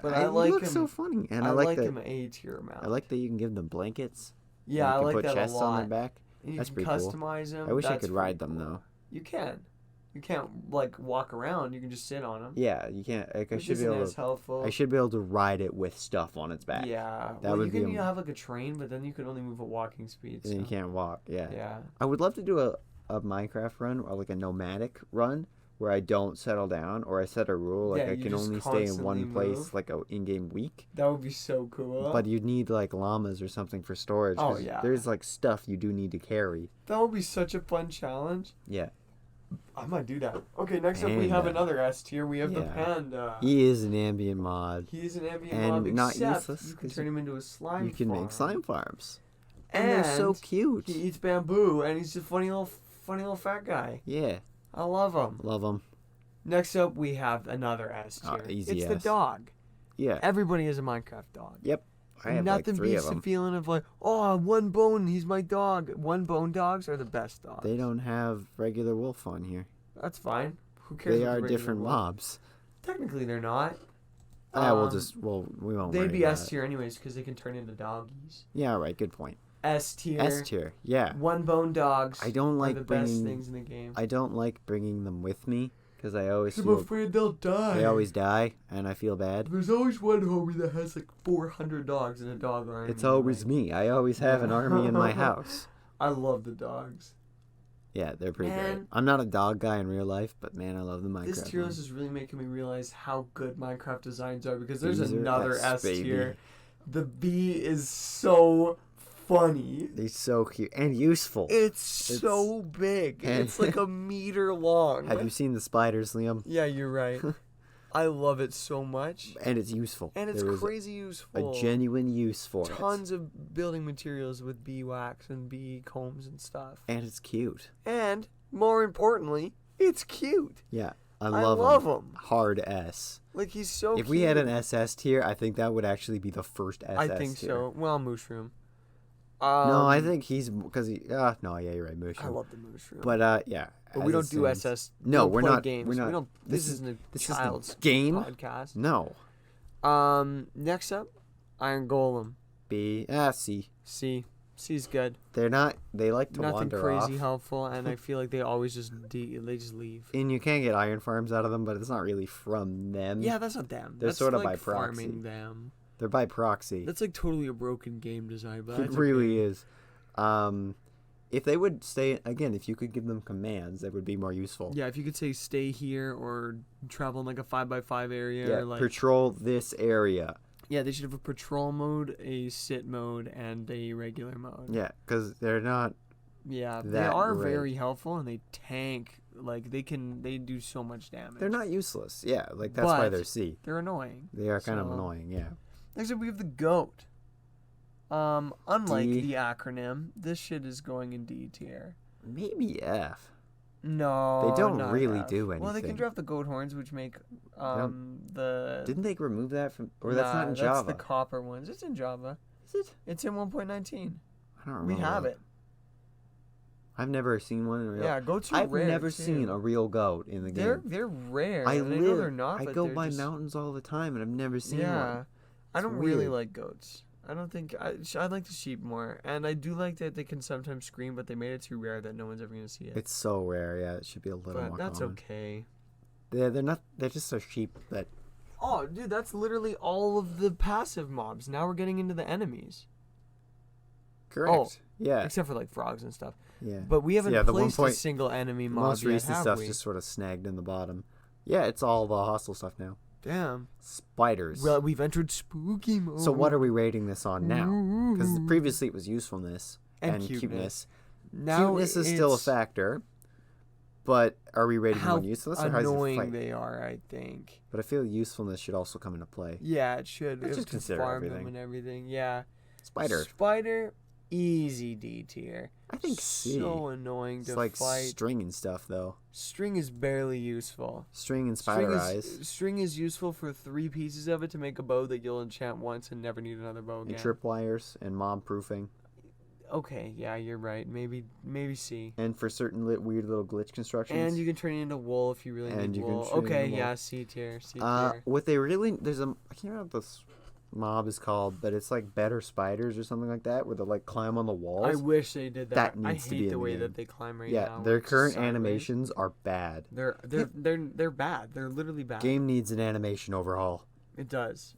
But I He like looks him. so funny, and I I like that. him A tier amount. I like that you can give them blankets. Yeah, and I you can like put that chests a lot. on their back. And you That's can pretty cool. customize them. I wish I That's could pretty ride them cool. though. You can. You can't like walk around. You can just sit on them. Yeah, you can't. Like, I Which should be isn't able as to. helpful. I should be able to ride it with stuff on its back. Yeah. That Well, would you be can a- have like a train, but then you can only move at walking speed. And then you so- can't walk. Yeah. Yeah. I would love to do a Minecraft run or like a nomadic run where I don't settle down or I set a rule like Yeah, I you can just only stay in constantly one place move. like a in-game week. That would be so cool. But you'd need like llamas or something for storage. Oh, 'cause yeah. There's like stuff you do need to carry. That would be such a fun challenge. Yeah. I might do that. Okay, next up we have Panda. another S tier. We have the Yeah. panda. He is an ambient mod. He's an ambient And mob, not except useless, you can 'cause turn him into a slime You can farm. make slime farms. And And they're so cute. He eats bamboo, and he's a funny little fat guy. Yeah. I love him. Love them. Next up, we have another S tier. Easy it's the S. dog. Yeah. Everybody is a Minecraft dog. Yep. I have Nothing like 3 beats of the them. feeling of like, oh, one bone, he's my dog. One bone dogs are the best dogs. They don't have regular wolf on here. That's fine. Who cares? They what the are regular different wolf- mobs. Technically, they're not. We won't They'd worry be about S it. tier anyways because they can turn into doggies. Yeah, right. Good point. S tier. S tier. Yeah. One bone dogs. I don't are like the bringing. best things in the game. I don't like bringing them with me because I always I'm feel afraid they'll die. they always die, and I feel bad. There's always one homie that has like 400 dogs in a dog army. It's always me. I always have an army in my house. I love the dogs. Yeah, they're pretty great. Man. I'm not a dog guy in real life, but man, I love the Minecraft. This tier one. list is really making me realize how good Minecraft designs are because there's These are another S, S baby. tier. The B is so funny. They're so cute and useful. It's so big. and- It's like a meter long. Have you seen the spiders, Liam? Yeah, you're right. I love it so much. And it's useful. And it's There is crazy useful. a genuine use for it. Tons of building materials with bee wax and bee combs and stuff. And it's cute. And more importantly, it's cute. Yeah, I I love, love him. him. Hard S. Like he's so If cute. we had an SS tier, I think that would actually be the first SS I think tier. so. Well, mushroom. No, I think he's because he. No, yeah, you're right, Mushroom. I love the mushroom. But yeah. But as we it don't do stands- SS. No, we don't we're play not. Games. We're not. We don't. This is- isn't a this is the child's game? podcast. No. Next up, Iron Golem. B. C. C. C's good. They're not. They like to Nothing wander crazy off. helpful, and I feel like they always just they just leave. And you can get iron farms out of them, but it's not really from them. Yeah, that's not them. They're That's sort of like by proxy. farming them. They're by proxy. That's like totally a broken game design, but It that's really okay. is. If they would stay again, if you could give them commands, that would be more useful. Yeah, if you could say stay here or travel in like a 5x5 area, Yeah, or like patrol this area. yeah, they should have a patrol mode, a sit mode, and a regular mode. Yeah, because they're not. Yeah, they That are great. very helpful, and they tank. Like they do so much damage. They're not useless. Yeah, like that's why But- they're C. They're annoying. They are kind of So- annoying. Yeah. Next up, we have the goat. Unlike D. the acronym, this shit is going in D tier. Maybe F. No, They don't not really F. do Well, they anything. can drop the goat horns, which make the. Didn't they remove that from? Or that's not in That's Java. the copper ones. It's in Java. Is it? It's in 1.19. I don't remember. We have that. it. I've never seen one in real. Yeah, goats are I've rare. never too. seen a real goat in the game. They're rare. I and I know live. they're not. I but go they're by just, mountains all the time, and I've never seen Yeah, one. I It's don't really weird. like goats. I don't think I like the sheep more, and I do like that they can sometimes scream, but they made it too rare that no one's ever gonna see it. It's so rare. Yeah, it should be a little But more that's common. okay. They're not. They're just a sheep that. Oh, dude, that's literally all of the passive mobs. Now we're getting into the enemies, Correct. Yeah. except for like frogs and stuff. Yeah. But we haven't Yeah, the placed 1 a single enemy mob Most yet, recent have stuff's we? just sort of snagged in the bottom. Yeah, it's all the hostile stuff now. Damn. Spiders. Well, we've entered spooky mode. So what are we rating this on now? Because previously it was usefulness And and, cuteness. cuteness. Now Cuteness is still a it's factor. But are we rating how them on usefulness or how does it annoying fight? they are, I think. But I feel usefulness should also come into play. Yeah, it should. Let's It just to consider farm everything. them and everything. Yeah. Spider. Spider, easy D tier. I think C. So annoying It's to like fight. string and stuff though. String is barely useful. String and spider eyes. String is useful for 3 pieces of it to make a bow that you'll enchant once and never need another bow again. And tripwires and mob proofing. Okay, yeah, you're right. Maybe C. And for certain weird little glitch constructions. And you can turn it into wool if you really And need you can wool. turn it Okay, into wool. yeah, C tier. C tier. What they really I can't remember what this mob is called, but it's like better spiders or something like that, where they like climb on the walls. I wish they did that. That needs I to hate be in the the way game. that they climb right yeah, now. their It's current sideways. animations are bad. They're bad. They're literally bad. Game needs an animation overhaul. It does.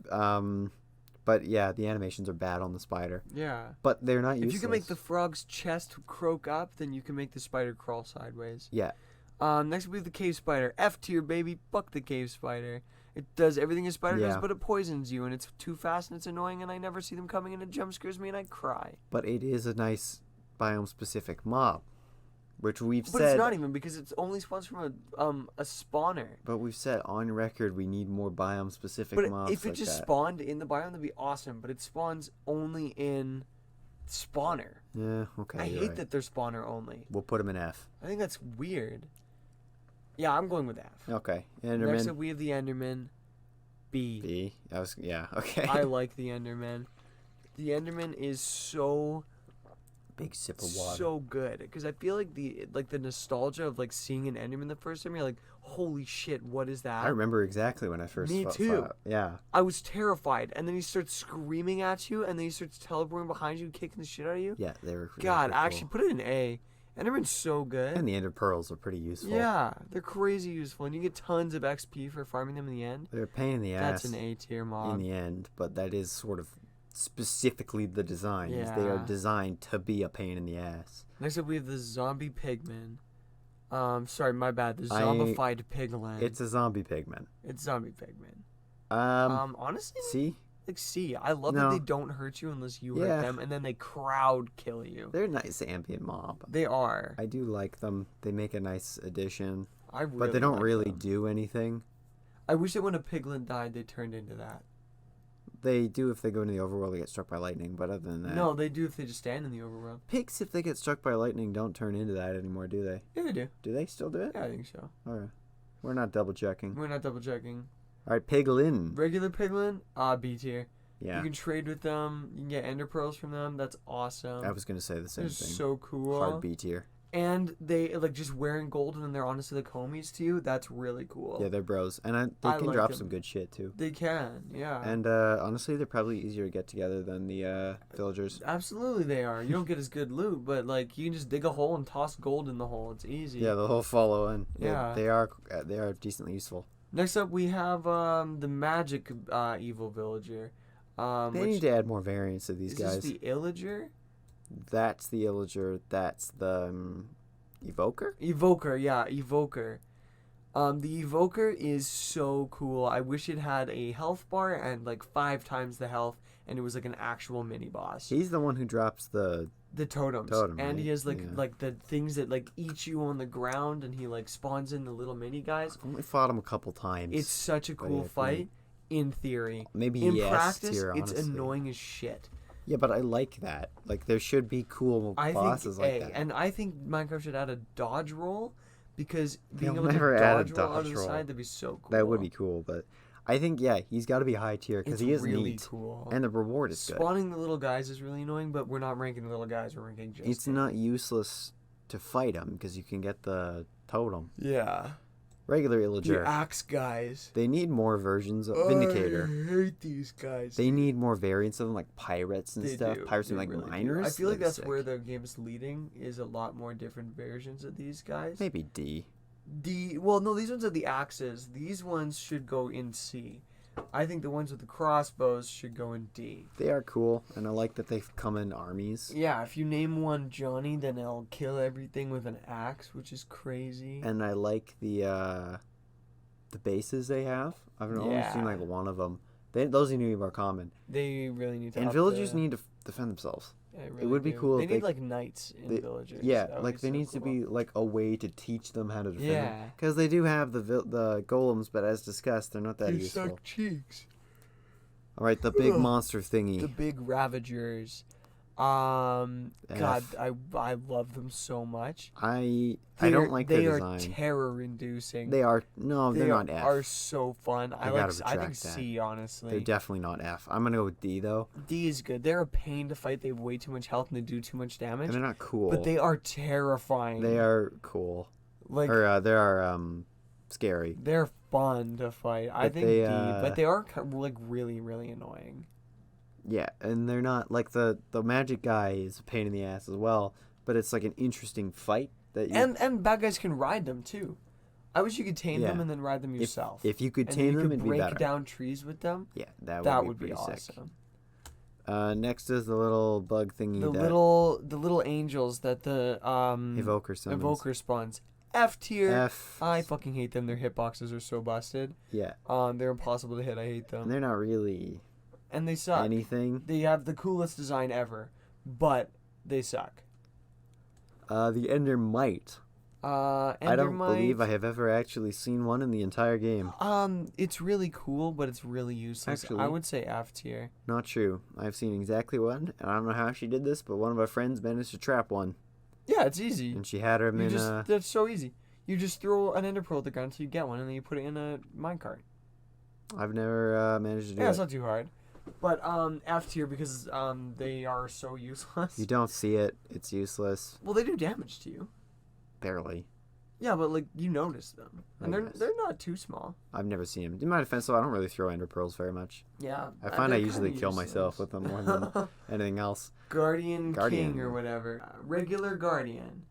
But yeah, the animations are bad on the spider. Yeah. But they're not useless. If you can make the frog's chest croak up, then you can make the spider crawl sideways. Yeah. Next we have the cave spider. F tier, baby. Fuck the cave spider. It does everything a spider does, Yeah. but it poisons you, and it's too fast and it's annoying, and I never see them coming, and it jump scares me, and I cry. But it is a nice biome-specific mob, which we've But said. it's not even, because it's only spawns from a spawner. But we've said on record we need more biome-specific But mobs if it like just that. spawned in the biome, that'd be awesome. But it spawns only in spawner. Yeah. Okay. I you're hate right. that they're spawner only. We'll put them in F. I think that's weird. Yeah, I'm going with F. Okay. Next Enderman. up, we have the Enderman. B. B. Yeah. Okay. I like the Enderman. The Enderman is so Big sip of water. so good because I feel like the nostalgia of like seeing an Enderman the first time. You're like, holy shit, what is that? I remember exactly when I first Me saw too. it. Yeah. I was terrified, and then he starts screaming at you, and then he starts teleporting behind you, kicking the shit out of you. Yeah, they were. God, cool. actually, put it in A. Enderman's so good. And the Ender Pearls are pretty useful. Yeah, they're crazy useful, and you get tons of XP for farming them in the end. They're a pain in the ass. That's an A tier mob. in the end, but that is sort of specifically the design. Is They are Yeah. designed to be a pain in the ass. Next up, we have the zombie pigman. Sorry, my bad. The zombified piglin. It's a zombie pigman. It's zombie pigman. Honestly, See? like C. I love No. that they don't hurt you unless you Yeah. hurt them, and then they crowd kill you. They're a nice ambient mob. They are. I do like them. They make a nice addition, I really but they don't like really them. do anything. I wish that when a piglin died, they turned into that. They do if they go into the overworld, they get struck by lightning, but other than that... No, they do if they just stand in the overworld. Pigs, if they get struck by lightning, don't turn into that anymore, do they? Yeah, they do. Do they still do it? Yeah, I think so. Alright. We're not double checking. We're not double checking. Alright, Piglin. Regular piglin, B tier. Yeah. You can trade with them. You can get ender pearls from them. That's awesome. I was going to say the same They're thing. so cool. Hard B tier. And they like just wearing gold and then they're honestly the homies to you. That's really cool. Yeah, they're bros. And they I can like drop them. some good shit, too. They can, yeah. And honestly, they're probably easier to get together than the villagers. Absolutely they are. You don't get as good loot, but like you can just dig a hole and toss gold in the hole. It's easy. Yeah, the whole follow in. Yeah. They are decently useful. Next up we have the magic evil villager. They Which, need to add more variants of these is guys. this the illager? That's the Illager. That's the Evoker? Evoker, yeah, Evoker. The Evoker is so cool. I wish it had a health bar and like 5 times the health, and it was like an actual mini boss. He's the one who drops the Totems. Totem, And he right? has like Yeah. like the things that like eat you on the ground, and he like spawns in the little mini guys. I've only fought him a couple times. It's such a But cool yeah, fight. In theory. Maybe In yes practice, tier, it's honestly. annoying as shit. Yeah, but I like that. Like, there should be cool I bosses think like that. and I think Minecraft should add a dodge roll, because being They'll able never to add a dodge roll out of dodge the roll. side, that'd be so cool. That would be cool, but I think, yeah, he's got to be high tier because It's he is really neat. cool. And the reward is good. Spawning the little guys is really annoying, but we're not ranking the little guys. We're ranking just. It's not useless to fight him because you can get the totem. Yeah. Regular The Illager. axe guys. They need more versions of Vindicator. I hate these guys. They need more variants of them, like pirates and They stuff. do. Pirates They and like really do. miners. I feel like That'd that's be where sick. the game's leading, is a lot more different versions of these guys. Maybe D. Well, no, these ones are the axes. These ones should go in C. I think the ones with the crossbows should go in D. They are cool, and I like that they come in armies. Yeah, if you name one Johnny, then it'll kill everything with an axe, which is crazy. And I like the bases they have. I've only seen Yeah. like one of them. Those need to be more common. They really need to. And up villagers the- need to defend themselves. Yeah, it really would be do. cool They if need they- like knights in they- villagers. Yeah, That would like be there so needs to cool. be like a way to teach them how to defend. Yeah. Because they do have the golems, but as discussed, they're not that They useful. suck cheeks. All right, the big Ugh. monster thingy. The big ravagers. God, F. I love them so much. I don't like their They design. are terror-inducing. They're They not F. are so fun. I gotta think retract that. C, honestly. They're definitely not F. I'm gonna go with D though, D is good. They're a pain to fight. They have way too much health and they do too much damage. and they're not cool. But they are terrifying. They are cool, like or they are scary. they're fun to fight. I But think they, D, but they are like really really annoying. Yeah, and they're not like the magic guy is a pain in the ass as well. But it's like an interesting fight that you. And bad guys can ride them too. I wish you could tame them Yeah. and then ride them yourself. if you could and tame then them, you could it'd be break better. down trees with them. Yeah, That would be be pretty sick. awesome. Next is the little bug thingy The that little angels that the evoker summons. evoker spawns. F tier. F. I fucking hate them. Their hitboxes are so busted. Yeah, They're impossible to hit. I hate them. and they're not really And they suck. anything. They have the coolest design ever, but they suck. The Ender Mite. I don't Endermite, believe I have ever actually seen one in the entire game. It's really cool, but it's really useless. I Actually- would say F tier. Not true. I've seen exactly one, and I don't know how she did this, but one of our friends managed to trap one, Yeah, it's easy. and she had him in That's so easy. You just throw an ender pearl at the ground until you get one, and then you put it in a minecart. I've never managed to do Yeah, it. it's not too hard. But F tier because they are so useless. You don't see it. It's useless. Well, they do damage to you. Barely. Yeah, but like you notice them, and I they're guess. they're not too small. I've never seen them. In my defense, though, I don't really throw ender pearls very much. Yeah, I find I they're usually kinda kill useless. myself with them more than anything else. Guardian Guardian. King or whatever. Regular Guardian.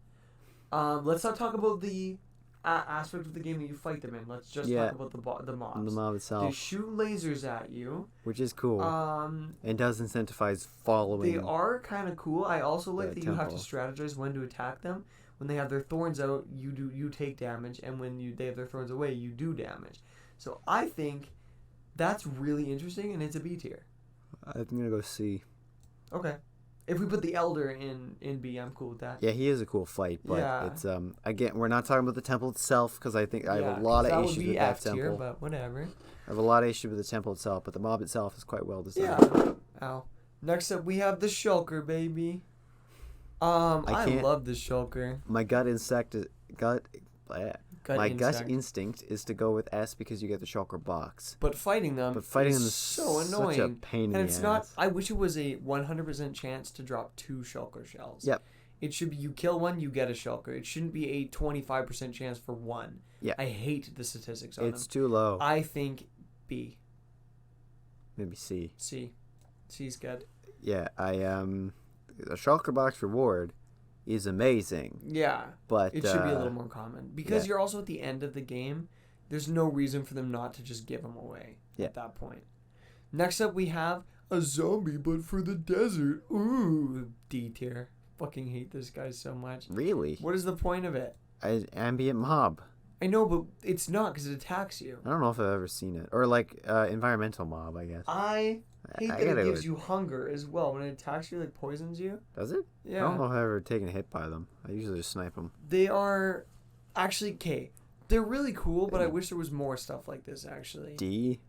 Let's not talk about the aspect of the game that you fight them in. Let's just Yeah. talk about the mobs. The mob They itself, shoot lasers at you. which is cool. And does incentivize following. They are kind of cool. I also like the that you have to temple. strategize when to attack them. When they have their thorns out, you take damage, and when they have their thorns away, you do damage. So I think that's really interesting, and it's a B tier. I'm gonna go C. Okay. If we put the Elder in B, I'm cool with that. Yeah, he is a cool fight, but Yeah. it's again, we're not talking about the temple itself because I think I Yeah, have a lot 'cause of that issues would be with that F tier, temple. but whatever. I have a lot of issues with the temple itself, but the mob itself is quite well designed. Yeah. Ow. Next up, we have the Shulker, baby. I can't- love the Shulker. My gut Instinct. instinct is to go with S because you get the shulker box. But fighting them, But fighting is them is so such annoying. a pain in And the it's not. ass. I wish it was a 100% chance to drop 2 Shulker shells. Yep. It should be you kill one, you get a Shulker. It shouldn't be a 25% chance for one. Yeah. I hate the statistics on It's them. too low. I think B, Maybe C. C, C's good. Yeah, the shulker box reward is amazing, Yeah. but It should be a little more common because yeah. you're also at the end of the game. There's no reason for them not to just give them away Yeah. at that point. Next up, we have a zombie, but for the desert. Ooh, D tier. Fucking hate this guy so much. Really, What is the point of it? ambient mob. I know, but it's not because it attacks you. I don't know if I've ever seen it, or like environmental mob. I guess. I hate I that gotta it go gives with- you hunger as well. When it attacks you, like poisons you. Does it? I don't Yeah. know if I've ever taken a hit by them. I usually just snipe them. They are actually they're really cool, but I wish there was more stuff like this actually. D,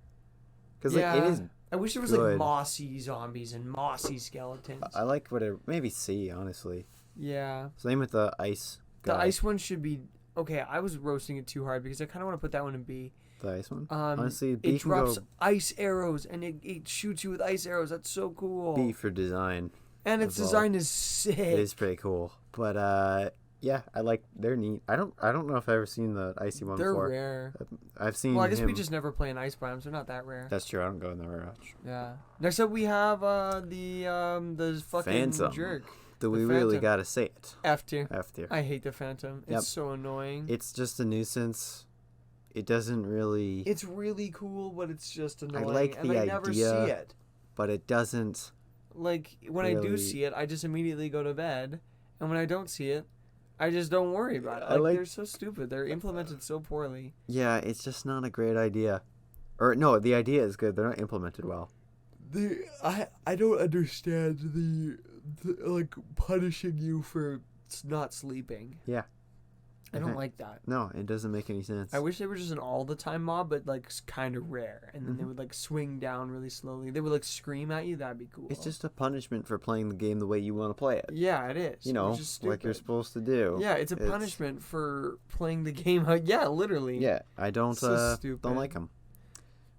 because Yeah. like it is. I wish there was like good. mossy zombies and mossy skeletons. I like maybe C honestly. Yeah. Same with the ice. The guy. ice one should be okay. I was roasting it too hard because I kind of want to put that one in B. The ice one. Honestly, B It can drops go ice arrows and it shoots you with ice arrows. That's so cool. B for design. And its as well. design is sick. It is pretty cool, but yeah, they're neat. I don't know if I've ever seen the icy one They're before. rare. I've seen. Well, I guess we him. just never play in ice biomes. They're not that rare. That's true. I don't go in there very much. Yeah. Next up, we have the fucking Phantom. jerk. Do The we really Phantom. gotta say it? F tier. F tier. I hate the Phantom. It's Yep. so annoying. It's just a nuisance. It doesn't really. It's really cool, but it's just annoying. like and the I never see idea. it. But it doesn't. Like when I do really- see it, I just immediately go to bed, and when I don't see it, I just don't worry about it. I like- They're so stupid. They're implemented so poorly. Yeah, it's just not a great idea. Or no, the idea is good. They're not implemented well. I don't understand the like punishing you for not sleeping. Yeah. I don't Okay. like that. No, it doesn't make any sense. I wish they were just an all the time mob, but like kind of rare, and then they Mhm. would like swing down really slowly. They would like scream at you. That'd be cool. It's just a punishment for playing the game the way you want to play it. yeah, it is. You know, which is like you're stupid. supposed to do. Yeah, it's a punishment for playing the game. Yeah, literally. Yeah, I don't So stupid. don't like them.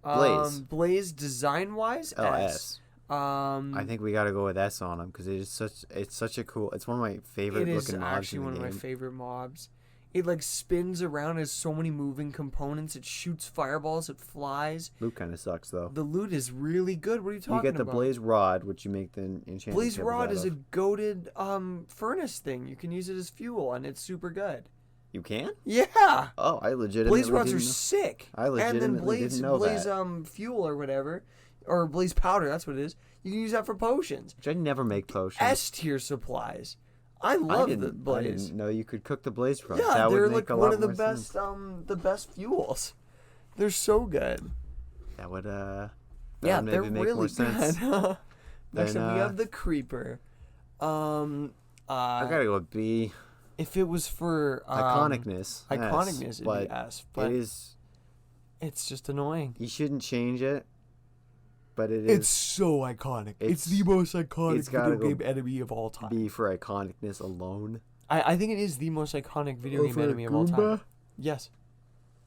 Blaze. Blaze design wise, Oh, S. I I think we gotta go with S on them because it's such a cool. It's one of my favorite it is looking mobs actually in the one of my game. favorite mobs. It like spins around, has so many moving components. It shoots fireballs. It flies. Loot kind of sucks though. The loot is really good. What are you talking You about? get the blaze rod, which you make the enchanted Blaze tables rod out is a of. goated furnace thing. You can use it as fuel, and it's super good. You can? Yeah. Oh, I legitimately Blaze rods are didn't know. sick. I And then legitimately blaze didn't know blaze that. fuel or whatever, or blaze powder. That's what it is. You can use that for potions. Which I never make potions. S tier supplies. I love the I blaze. didn't know you could cook the blaze rods. Yeah, that they're would like make a one lot of the more best sense. the best fuels. They're so good. That would that Yeah, would they're maybe make really more sense. good. Next Then, up, we have the creeper. I gotta go with B. If it was for Iconicness. iconicness, yes, it'd but be S. But it is. it's just annoying. You shouldn't change it. But it It's is so iconic. It's it's- the most iconic it's gotta video go game enemy of all time. B for iconicness alone. I think it is the most iconic video game enemy of all time. Yes.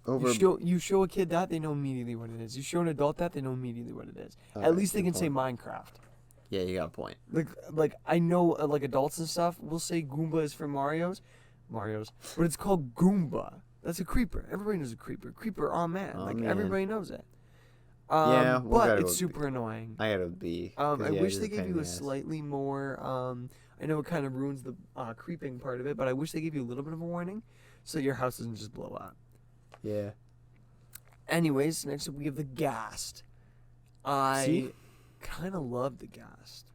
over. You show a kid that, they know immediately what it is. You show an adult that, they know immediately what it is. At least they can say Minecraft. Yeah, you got a point. Like I know like adults and stuff will say Goomba is for Mario's, but it's called Goomba. That's a creeper. Everybody knows a creeper. Creeper, oh man, everybody knows it. Yeah, but it's super annoying. I gotta be. I wish they gave you a slightly more. I know it kind of ruins the creeping part of it, but I wish they gave you a little bit of a warning, so your house doesn't just blow up. Yeah. Anyways, next up we have the Ghast. I kind of love the Ghast.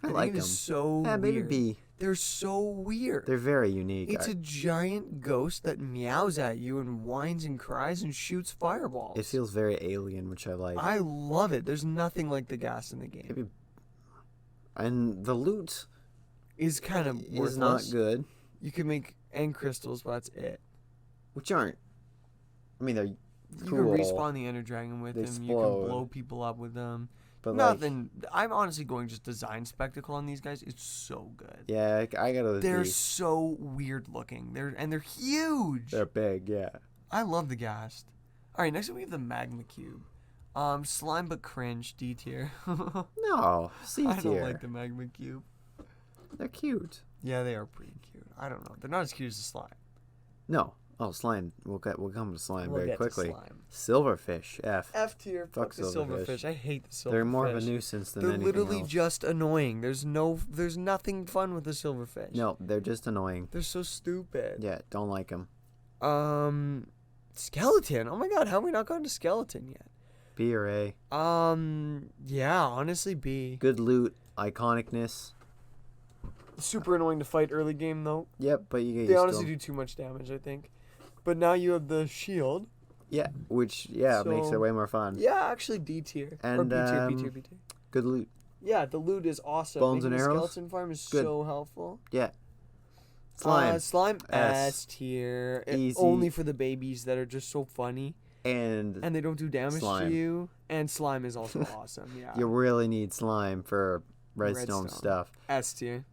I like them. So weird. They're so weird. They're very unique. It's a giant ghost that meows at you and whines and cries and shoots fireballs. It feels very alien, which I like. I love it. There's nothing like the Ghast in the game. And the loot is kind of worthless. Is not good. You can make end crystals, but that's it. Which aren't. I mean, they're cool. You can respawn the Ender Dragon with them. Explode. You can blow people up with them. But nothing. I'm honestly going just design spectacle on these guys. It's so good. Yeah, I gotta. They're so weird looking. They're huge. They're big. Yeah. I love the Ghast. All right, next up we have the Magma Cube. Slime but cringe. D tier. No, C tier. I don't like the Magma Cube. They're cute. Yeah, they are pretty cute. I don't know. They're not as cute as the slime. No. Oh, slime. We'll come to slime very quickly. Slime. Silverfish. F tier. Fuck the silverfish. I hate the silverfish. They're more of a nuisance than anything else. They're literally just annoying. There's nothing fun with the silverfish. No, they're just annoying. They're so stupid. Yeah, don't like them. Skeleton. Oh my god, how have we not gone to skeleton yet? B or A? Yeah, honestly B. Good loot, iconicness. Super annoying to fight early game though. Yep, but you get They honestly do too much damage, I think. But now you have the shield. Yeah, which makes it way more fun. Yeah, actually D tier. And or B tier, B tier, B tier. Good loot. Yeah, the loot is awesome. Bones and arrows. Skeleton farm is so helpful. Yeah. Slime. Slime S tier. Easy. Only for the babies that are just so funny. And they don't do damage to you. And slime is also awesome. Yeah. You really need slime for redstone stuff. S tier.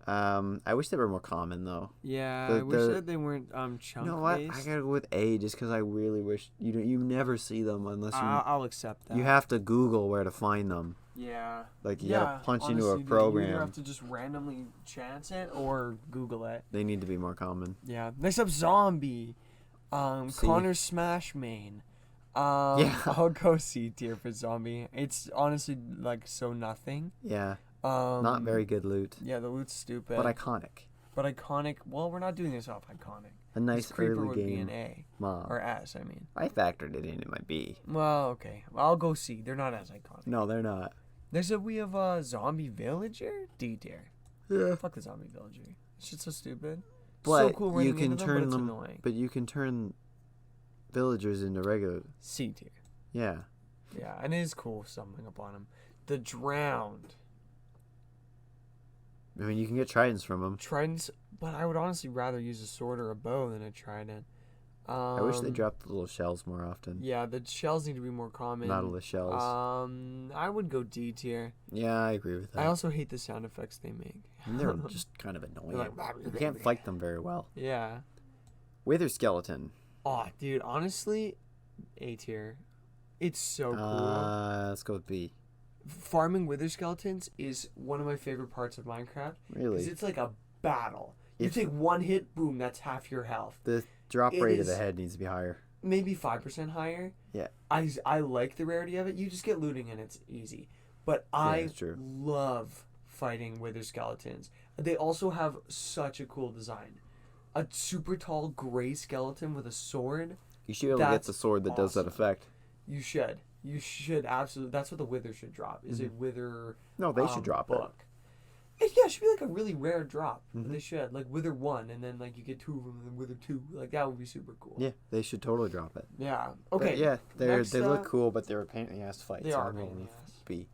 I wish they were more common though. Yeah, I wish that they weren't chunk. You know what? based. I gotta go with A just because I really wish you never see them unless you. I'll accept that. You have to Google where to find them. Yeah. Like you gotta punch into a program. You either have to just randomly chance it or Google it. They need to be more common. Yeah. Next up, zombie. Connor Smash main. I'll go C tier for zombie. It's honestly like so nothing. Yeah. Not very good loot. Yeah, the loot's stupid. But iconic. Well, we're not doing this off iconic. A nice creeper early would game be an A. mob. Or S, I mean. I factored it in my B. Well, okay. I'll go C. They're not as iconic. No, they're not. We have a zombie villager. D tier. Yeah. Fuck the zombie villager. This shit's so stupid. But so cool you can turn them. Annoying. But you can turn villagers into regular. C tier. Yeah. Yeah, and it is cool stumbling upon them. The drowned. I mean, you can get tridents from them. Tridents, but I would honestly rather use a sword or a bow than a trident. I wish they dropped the little shells more often. Yeah, the shells need to be more common. Nautilus shells. I would go D tier. Yeah, I agree with that. I also hate the sound effects they make. And they're just kind of annoying. Like, you can't fight them very well. Yeah. Wither skeleton. Oh, dude, honestly, A tier. It's so cool. Let's go with B. Farming wither skeletons is one of my favorite parts of Minecraft. Really? Because it's like a battle. You take one hit, boom, that's half your health. The drop rate of the head needs to be higher. Maybe 5% higher. Yeah. I like the rarity of it. You just get looting and it's easy. But I love fighting wither skeletons. They also have such a cool design. A super tall gray skeleton with a sword. You should be able to get the sword that does that effect. You should. You should absolutely. That's what the wither should drop. Is a wither. No, they should drop book. Yeah, it should be like a really rare drop. They should like wither 1, and then like you get 2 of them, and then wither 2. Like that would be super cool. Yeah, they should totally drop it. Yeah. Okay. But yeah, they look cool, but they're a pain in the ass to fight. They are a pain in the ass. B.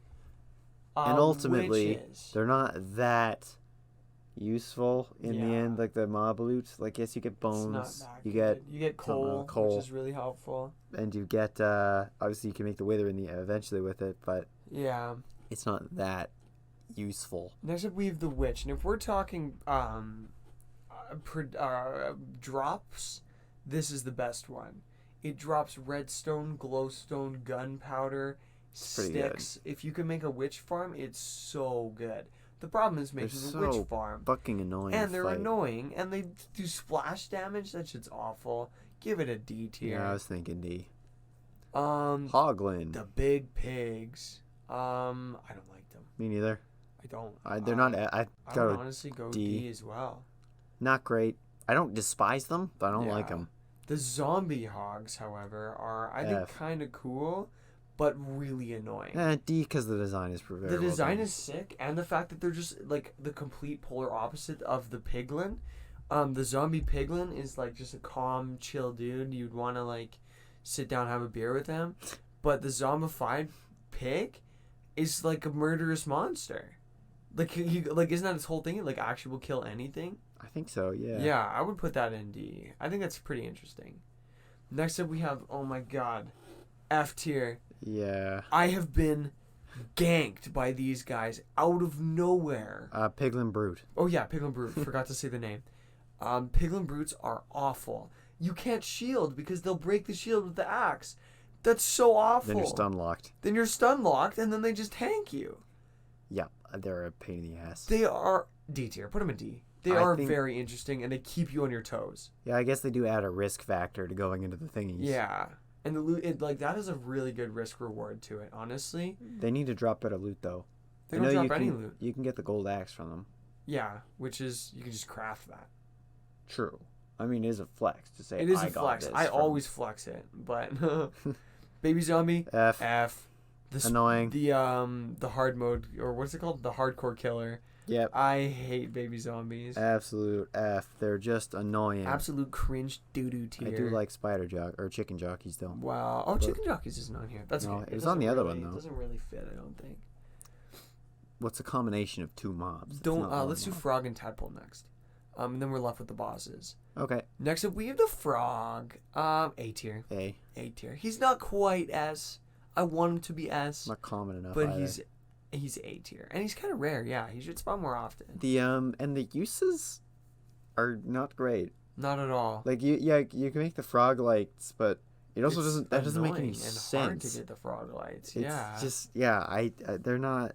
And ultimately, they're not that usable in the end. Like the mob loot. Like yes, you get bones. You get coal, which is really helpful. And you get obviously you can make the wither in the eventually with it, but yeah, it's not that useful. Next up we have the witch, and if we're talking drops, this is the best one. It drops redstone, glowstone, gunpowder, pretty good. sticks. If you can make a witch farm, it's so good. The problem is making They're a so witch farm. fucking annoying. And to they're fight. annoying, and they do splash damage. That shit's awful. Give it a D tier. Yeah, I was thinking D. Hoglin. Hoglin. The big pigs. I don't like them. Me neither. I don't. They're not. I I got would a honestly go D. D as well. not great. I don't despise them, but I don't like Yeah. them. The zombie hogs, however, are I think F. kind of cool, but really annoying. D because the design is very The design well is sick, and the fact that they're just like the complete polar opposite of the piglin. The zombie piglin is like just a calm, chill dude. You'd want to like sit down, have a beer with him, but the zombified pig is like a murderous monster. Like isn't that his whole thing? Like actually will kill anything. I think so. Yeah. Yeah, I would put that in D. I think that's pretty interesting. Next up, we have oh my god, F tier. Yeah. I have been ganked by these guys out of nowhere. Piglin Brute. Oh yeah, Piglin Brute. Forgot to say the name. Piglin Brutes are awful. You can't shield because they'll break the shield with the axe. That's so awful. Then you're stun locked. Then you're stun locked, and then they just tank you. Yeah, they're a pain in the ass. They are D tier. Put them in D. They I are think- very interesting, and they keep you on your toes. Yeah, I guess they do add a risk factor to going into the thingies. Yeah, and the loot, that is a really good risk reward to it. Honestly, They need to drop better loot though. they You don't know drop you any can, loot. You can get the gold axe from them. Yeah, which is you can just craft that. True. I mean, it is a flex to say It is I a got flex. this I from- always flex it, but baby zombie F. F. Annoying. The hard mode, or what's it called? The hardcore killer. Yep. I hate baby zombies. Absolute F. They're just annoying. Absolute cringe doo-doo tier. I do like spider chicken jockeys though. Wow. Oh, chicken jockeys isn't on here. That's No, okay. it was doesn't on the other really- one, though. It doesn't really fit, I don't think. What's a combination of two mobs? It's not one Let's do mob. frog and tadpole next. And then we're left with the bosses. Okay. Next up, we have the frog. A tier. A. A tier. He's not quite S. I want him to be S, Not common enough. but either. he's A tier, and he's kind of rare. Yeah, he should spawn more often. The and the uses are not great. Not at all. Like you can make the frog lights, but it also It's doesn't make any annoying and sense. hard to get the frog lights. It's Yeah. just they're not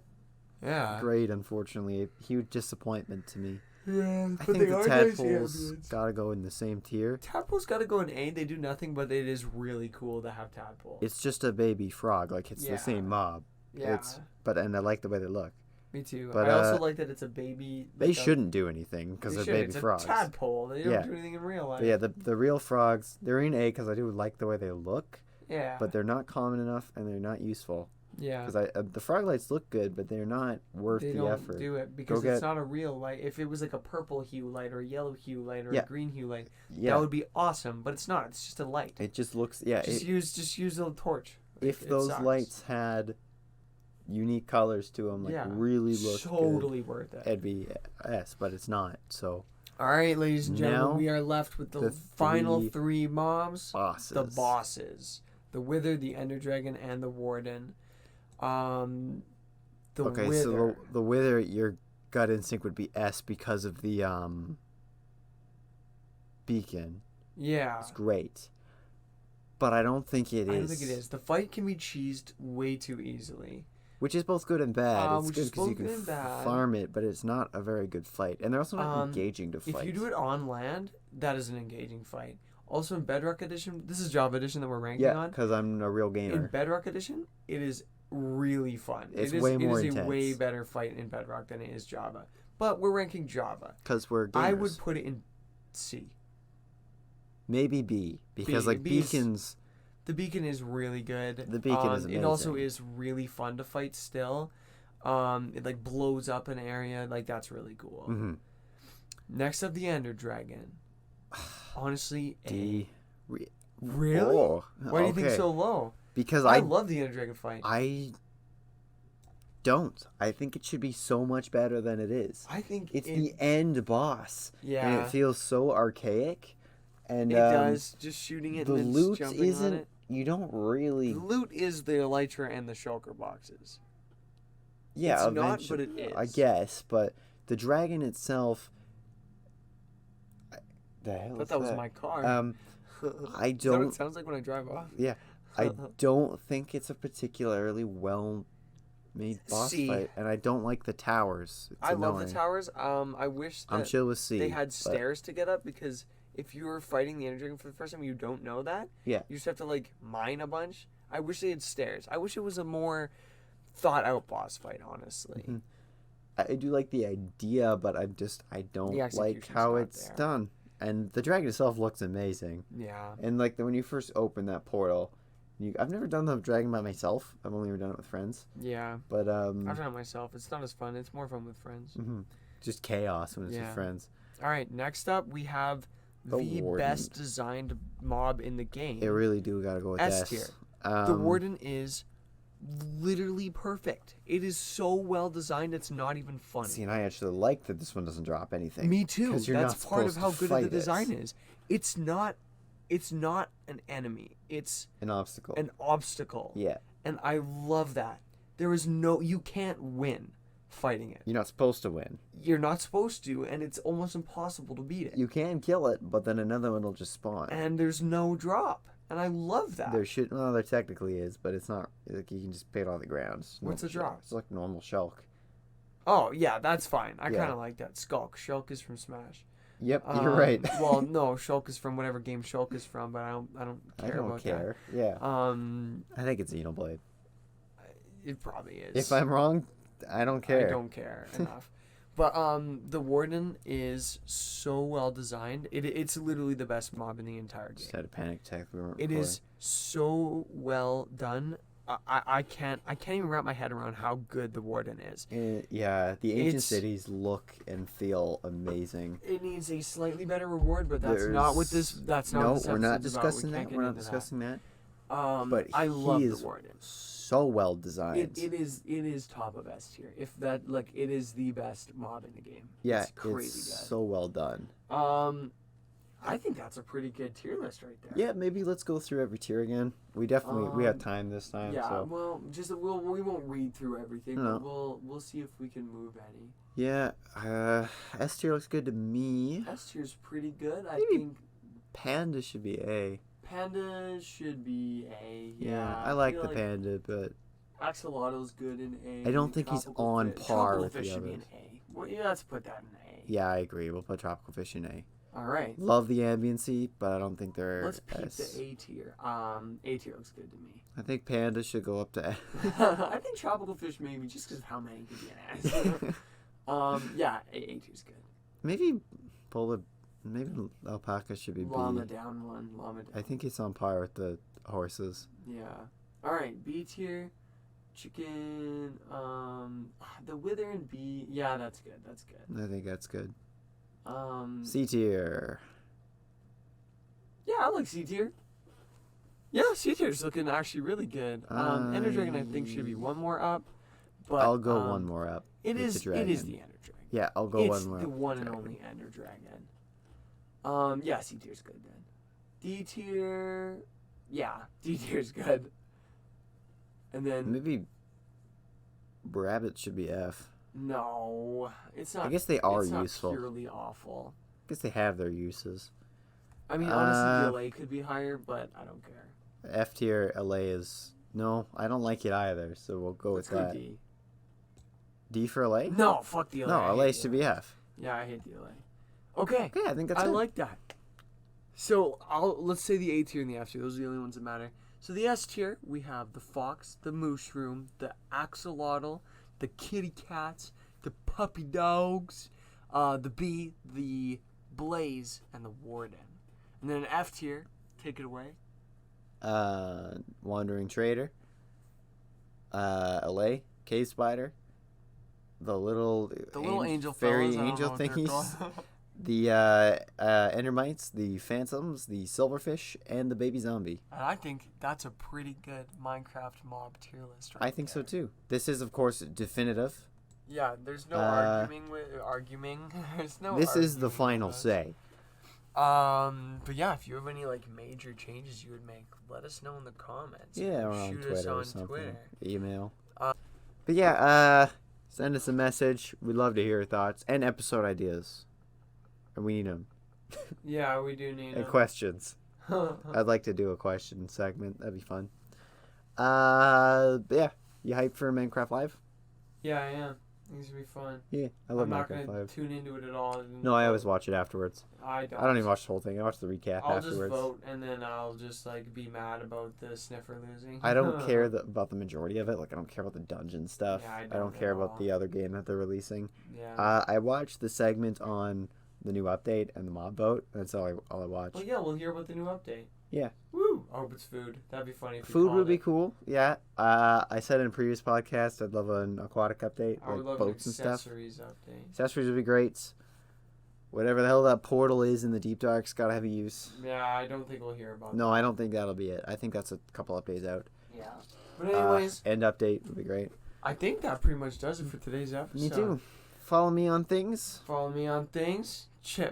Yeah. great, unfortunately. A huge disappointment to me. Yeah. I think the tadpoles gotta go in the same tier. Tadpoles gotta go in A. They do nothing, but it is really cool to have tadpoles. It's just a baby frog, like it's Yeah. the same mob. Yeah. And I like the way they look. Me too. but, I also like that it's a baby. They shouldn't do anything because they're baby it's frogs. a tadpole. They don't Yeah. do anything in real life. But yeah, the real frogs, they're in A because I do like the way they look, Yeah. but they're not common enough and they're not useful. Yeah. Because the frog lights look good, but they're not worth They the don't effort. do it because Go it's get- not a real light. If it was like a purple hue light or a yellow hue light or Yeah. a green hue light, Yeah, that would be awesome. But it's not. It's just a light. it just looks. Yeah, Just use a torch. if It those sucks. lights had unique colors to them, like Yeah. really look totally worth good, it. it'd be S, but it's not. So All right, ladies and gentlemen, Now, we are left with the the final three three mobs. bosses. The bosses, the Wither, the Ender Dragon, and the Warden. The Okay, Wither. so the Wither, your gut instinct would be S because of the beacon. Yeah. It's great, but I don't think it is. I don't think it is. The fight can be cheesed way too easily. Which is both good and bad. It's Which good is because you both can good and bad. farm it, but it's not a very good fight, and they're also not engaging to fight. If you do it on land, that is an engaging fight. Also in Bedrock Edition, this is Java Edition that we're ranking yeah, on. because I'm a real In gamer. Bedrock Edition, it is really fun. It's it is, way more It is a intense. way better fight in Bedrock than it is Java. But we're ranking Java. Because we're gamers. I would put it in C. Maybe B because B. like B is- beacons. The beacon is really good. The beacon is It also amazing. is really fun to fight still. It like blows up an area. Like that's really cool. Mm-hmm. Next up, the Ender Dragon. Honestly, A. D. Really? Oh, Why do you think okay. so low? Because I love the Ender Dragon fight. I don't. I think it should be so much better than it is. I think It's the end boss. yeah. And it feels so archaic. And It does. Just shooting it the and then loot jumping on isn't. it. You don't really. The loot is the Elytra and the shulker boxes. Yeah, It's not, eventually, but it is. I guess, but the dragon itself, The hell I thought is that was my car. I Is that what it don't. sounds like when I drive off? Yeah, I don't think it's a particularly well-made boss C. fight, and I don't like the towers. It's I love the annoying. towers. I wish I'm that chill with C. they had but- stairs to get up, because if you were fighting the Ender Dragon for the first time, you don't know that. Yeah. You just have to like mine a bunch. I wish they had stairs. I wish it was a more thought out boss fight, honestly. Mhm. I do like the idea, but I don't like execution's how not it's there. done. And the dragon itself looks amazing. Yeah. And like when you first open that portal, I've never done the dragon by myself. I've only ever done it with friends. Yeah. But I've done it myself. It's not as fun. It's more fun with friends. just chaos when it's with Yeah. friends. All right. Next up, we have The the Warden. best designed mob in the game. It really do gotta go with S S. tier. The Warden is literally perfect. It is so well designed. It's not even funny. See, and I actually like that this one doesn't drop anything. Me too. 'Cause you're That's not part of supposed how to good fight the it. design is. It's not an enemy. It's An obstacle. an obstacle. Yeah. And I love that. You can't win fighting it. You're not supposed to win. You're not supposed to, and it's almost impossible to beat it. You can kill it, but then another one will just spawn. And there's no drop. And I love that. There technically is, but it's not. Like, you can just pick it off the ground. It's What's normal the drop? Shulk. It's like normal shulk. Oh, yeah, that's fine. I Yeah. kind of like that. Shulk. Shulk is from Smash. Yep, you're right. Well, no, Shulk is from whatever game Shulk is from, but I don't I care don't about care. Yeah. that. I think it's Xenoblade. It probably is. If I'm wrong, I don't care. I don't care enough. But the Warden is so well designed. It's literally the best mob in the entire Just game. had a panic attack. We weren't It is so well done. I can't even wrap my head around how good the Warden is. Yeah, the ancient It's- cities look and feel amazing. It needs a slightly better reward, but that's not what this. That's not. No, what this we're not episode's about. discussing We that. can't get We're not into discussing that. that. But I love he the is Warden. so well designed. It is top of S tier. If that it is the best mob in the game. Yeah, it's crazy it's good. so well done. I think that's a pretty good tier list right there. Yeah, maybe let's go through every tier again. We definitely we have time this time. Yeah, So. well, we won't read through everything, No. but we'll see if we can move any. Yeah, S tier looks good to me. S tier's pretty good. I Maybe think Panda should be A. Panda should be A. Yeah, Yeah, I like feel the Panda, but Axolotl's good in A. I don't think he's Tropical on Fish- par Tropical with the Fish should be others. an A. Well, yeah, let's put that in A. yeah, I agree. We'll put Tropical Fish in A. All right. Love the ambiency, but I don't think they're Let's peep S. the A tier. A tier looks good to me. I think Panda should go up to A. I think tropical fish maybe just because of how many could be an S. Yeah, A tier's good. Maybe maybe Alpaca should be B. Llama down one. Llama down. I think it's on par with the horses. Yeah. All right, B tier. Chicken. The Wither and B. Yeah, that's good. That's good. I think that's good. C. C tier. Yeah, I like C tier. Yeah, C tier's looking actually really good. Ender Dragon I think should be one more up. But I'll go one more up. It with is. the It dragon. is the Ender Dragon. Yeah, I'll go It's one more the up. with one and dragon. only Ender Dragon. Yeah, C tier's good then. D tier. Yeah, D tier's good. And then Maybe Rabbit should be F. no, it's not. I guess they are it's not useful. Purely awful. I guess they have their uses. I mean, honestly, the LA could be higher, but I don't care. F tier LA is no, I don't like it either, so we'll go Let's with go that. D. D for LA? No, fuck the LA. I No, LA hate the should be F. Yeah, I hate the LA. Okay, Okay, I think that's I good. like that. So let's say the A tier and the F tier. Those are the only ones that matter. So the S tier, we have the fox, the mushroom, the axolotl, the kitty cats, the puppy dogs, the bee, the blaze, and the warden. And then an F tier, take it away. Wandering Trader. LA, Cave Spider. The little Angel fairy fellas, I don't know angel what they're thingies. called. The Endermites, the Phantoms, the Silverfish, and the Baby Zombie. And I think that's a pretty good Minecraft mob tier list right I think so there. too. This is, of course, definitive. Yeah, there's no arguing. There's no This is the arguing final with us. say. But yeah, if you have any like major changes you would make, let us know in the comments. Yeah, Or or on shoot Twitter us or on something. Twitter. Email. But yeah, send us a message. We'd love to hear your thoughts and episode ideas. And we need them. Yeah, we do need And them. questions. I'd like to do a question segment. That'd be fun. Yeah. You hyped for Minecraft Live? Yeah, I am. It's gonna be fun. Yeah, I love I'm not Minecraft gonna Live. tune into it at all. No, I always watch it afterwards. I don't. I don't even watch the whole thing. I watch the recap I'll afterwards. just vote and then I'll just like be mad about the sniffer losing. I don't care about the majority of it. Like, I don't care about the dungeon stuff. Yeah, I I don't don't care at about all. the other game that they're releasing. Yeah. I watched the segment on the new update and the mob vote. That's all I watch. Well, yeah, we'll hear about the new update. Yeah. Woo! I hope it's food. That'd be funny if you Food called would be it. cool. Yeah. I said in a previous podcast I'd love an aquatic update, I would like love an boats and stuff. accessories update. Accessories would be great. Whatever the hell that portal is in the deep dark's gotta have a use. Yeah, I don't think we'll hear about No, I don't think that'll be it. I think that's a couple updates out. Yeah. But anyways, End update would be great. I think that pretty much does it for today's episode. Me too. Follow me on things. Follow me on things.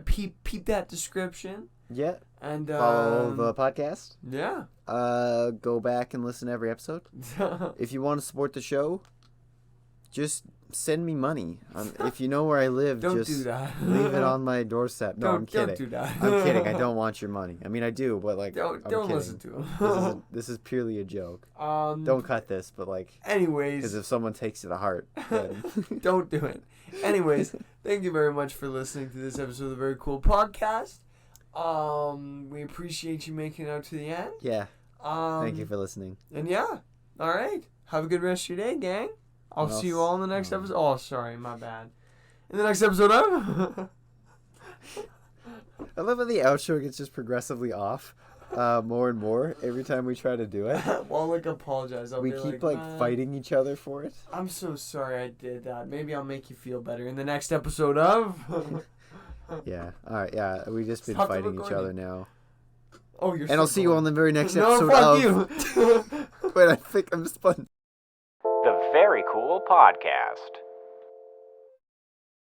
Peep that description. Yeah. And Follow the podcast. Yeah. Go back and listen to every episode. If you want to support the show, just send me money. If you know where I live, Don't just do that. leave it on my doorstep. No, I'm kidding. Don't do that. I'm kidding. I don't want your money. I mean, I do, but like, Don't I'm kidding. listen to him. This is purely a joke. Don't Don't cut this, but like, because Anyways, if someone takes it to heart, then don't do it. Anyways, thank you very much for listening to this episode of the Very Cool Podcast. We appreciate you making it out to the end. yeah. Thank you for listening. And yeah, all right. Have a good rest of your day, gang. I'll What see you else? all in the next episode. Oh, sorry, my bad. In the next episode of. I love how the outro gets just progressively off, more and more every time we try to do it. Well, like, apologize. We be keep "Man, fighting each other for it. I'm so sorry I did that. Maybe I'll make you feel better in the next episode of. Yeah. All right. Yeah. We just been Stop the fighting each recording. other now. Oh, you're. And I'll see you on the very next No, episode fuck of. you. Wait, I think I'm spun. The Very Cool Podcast.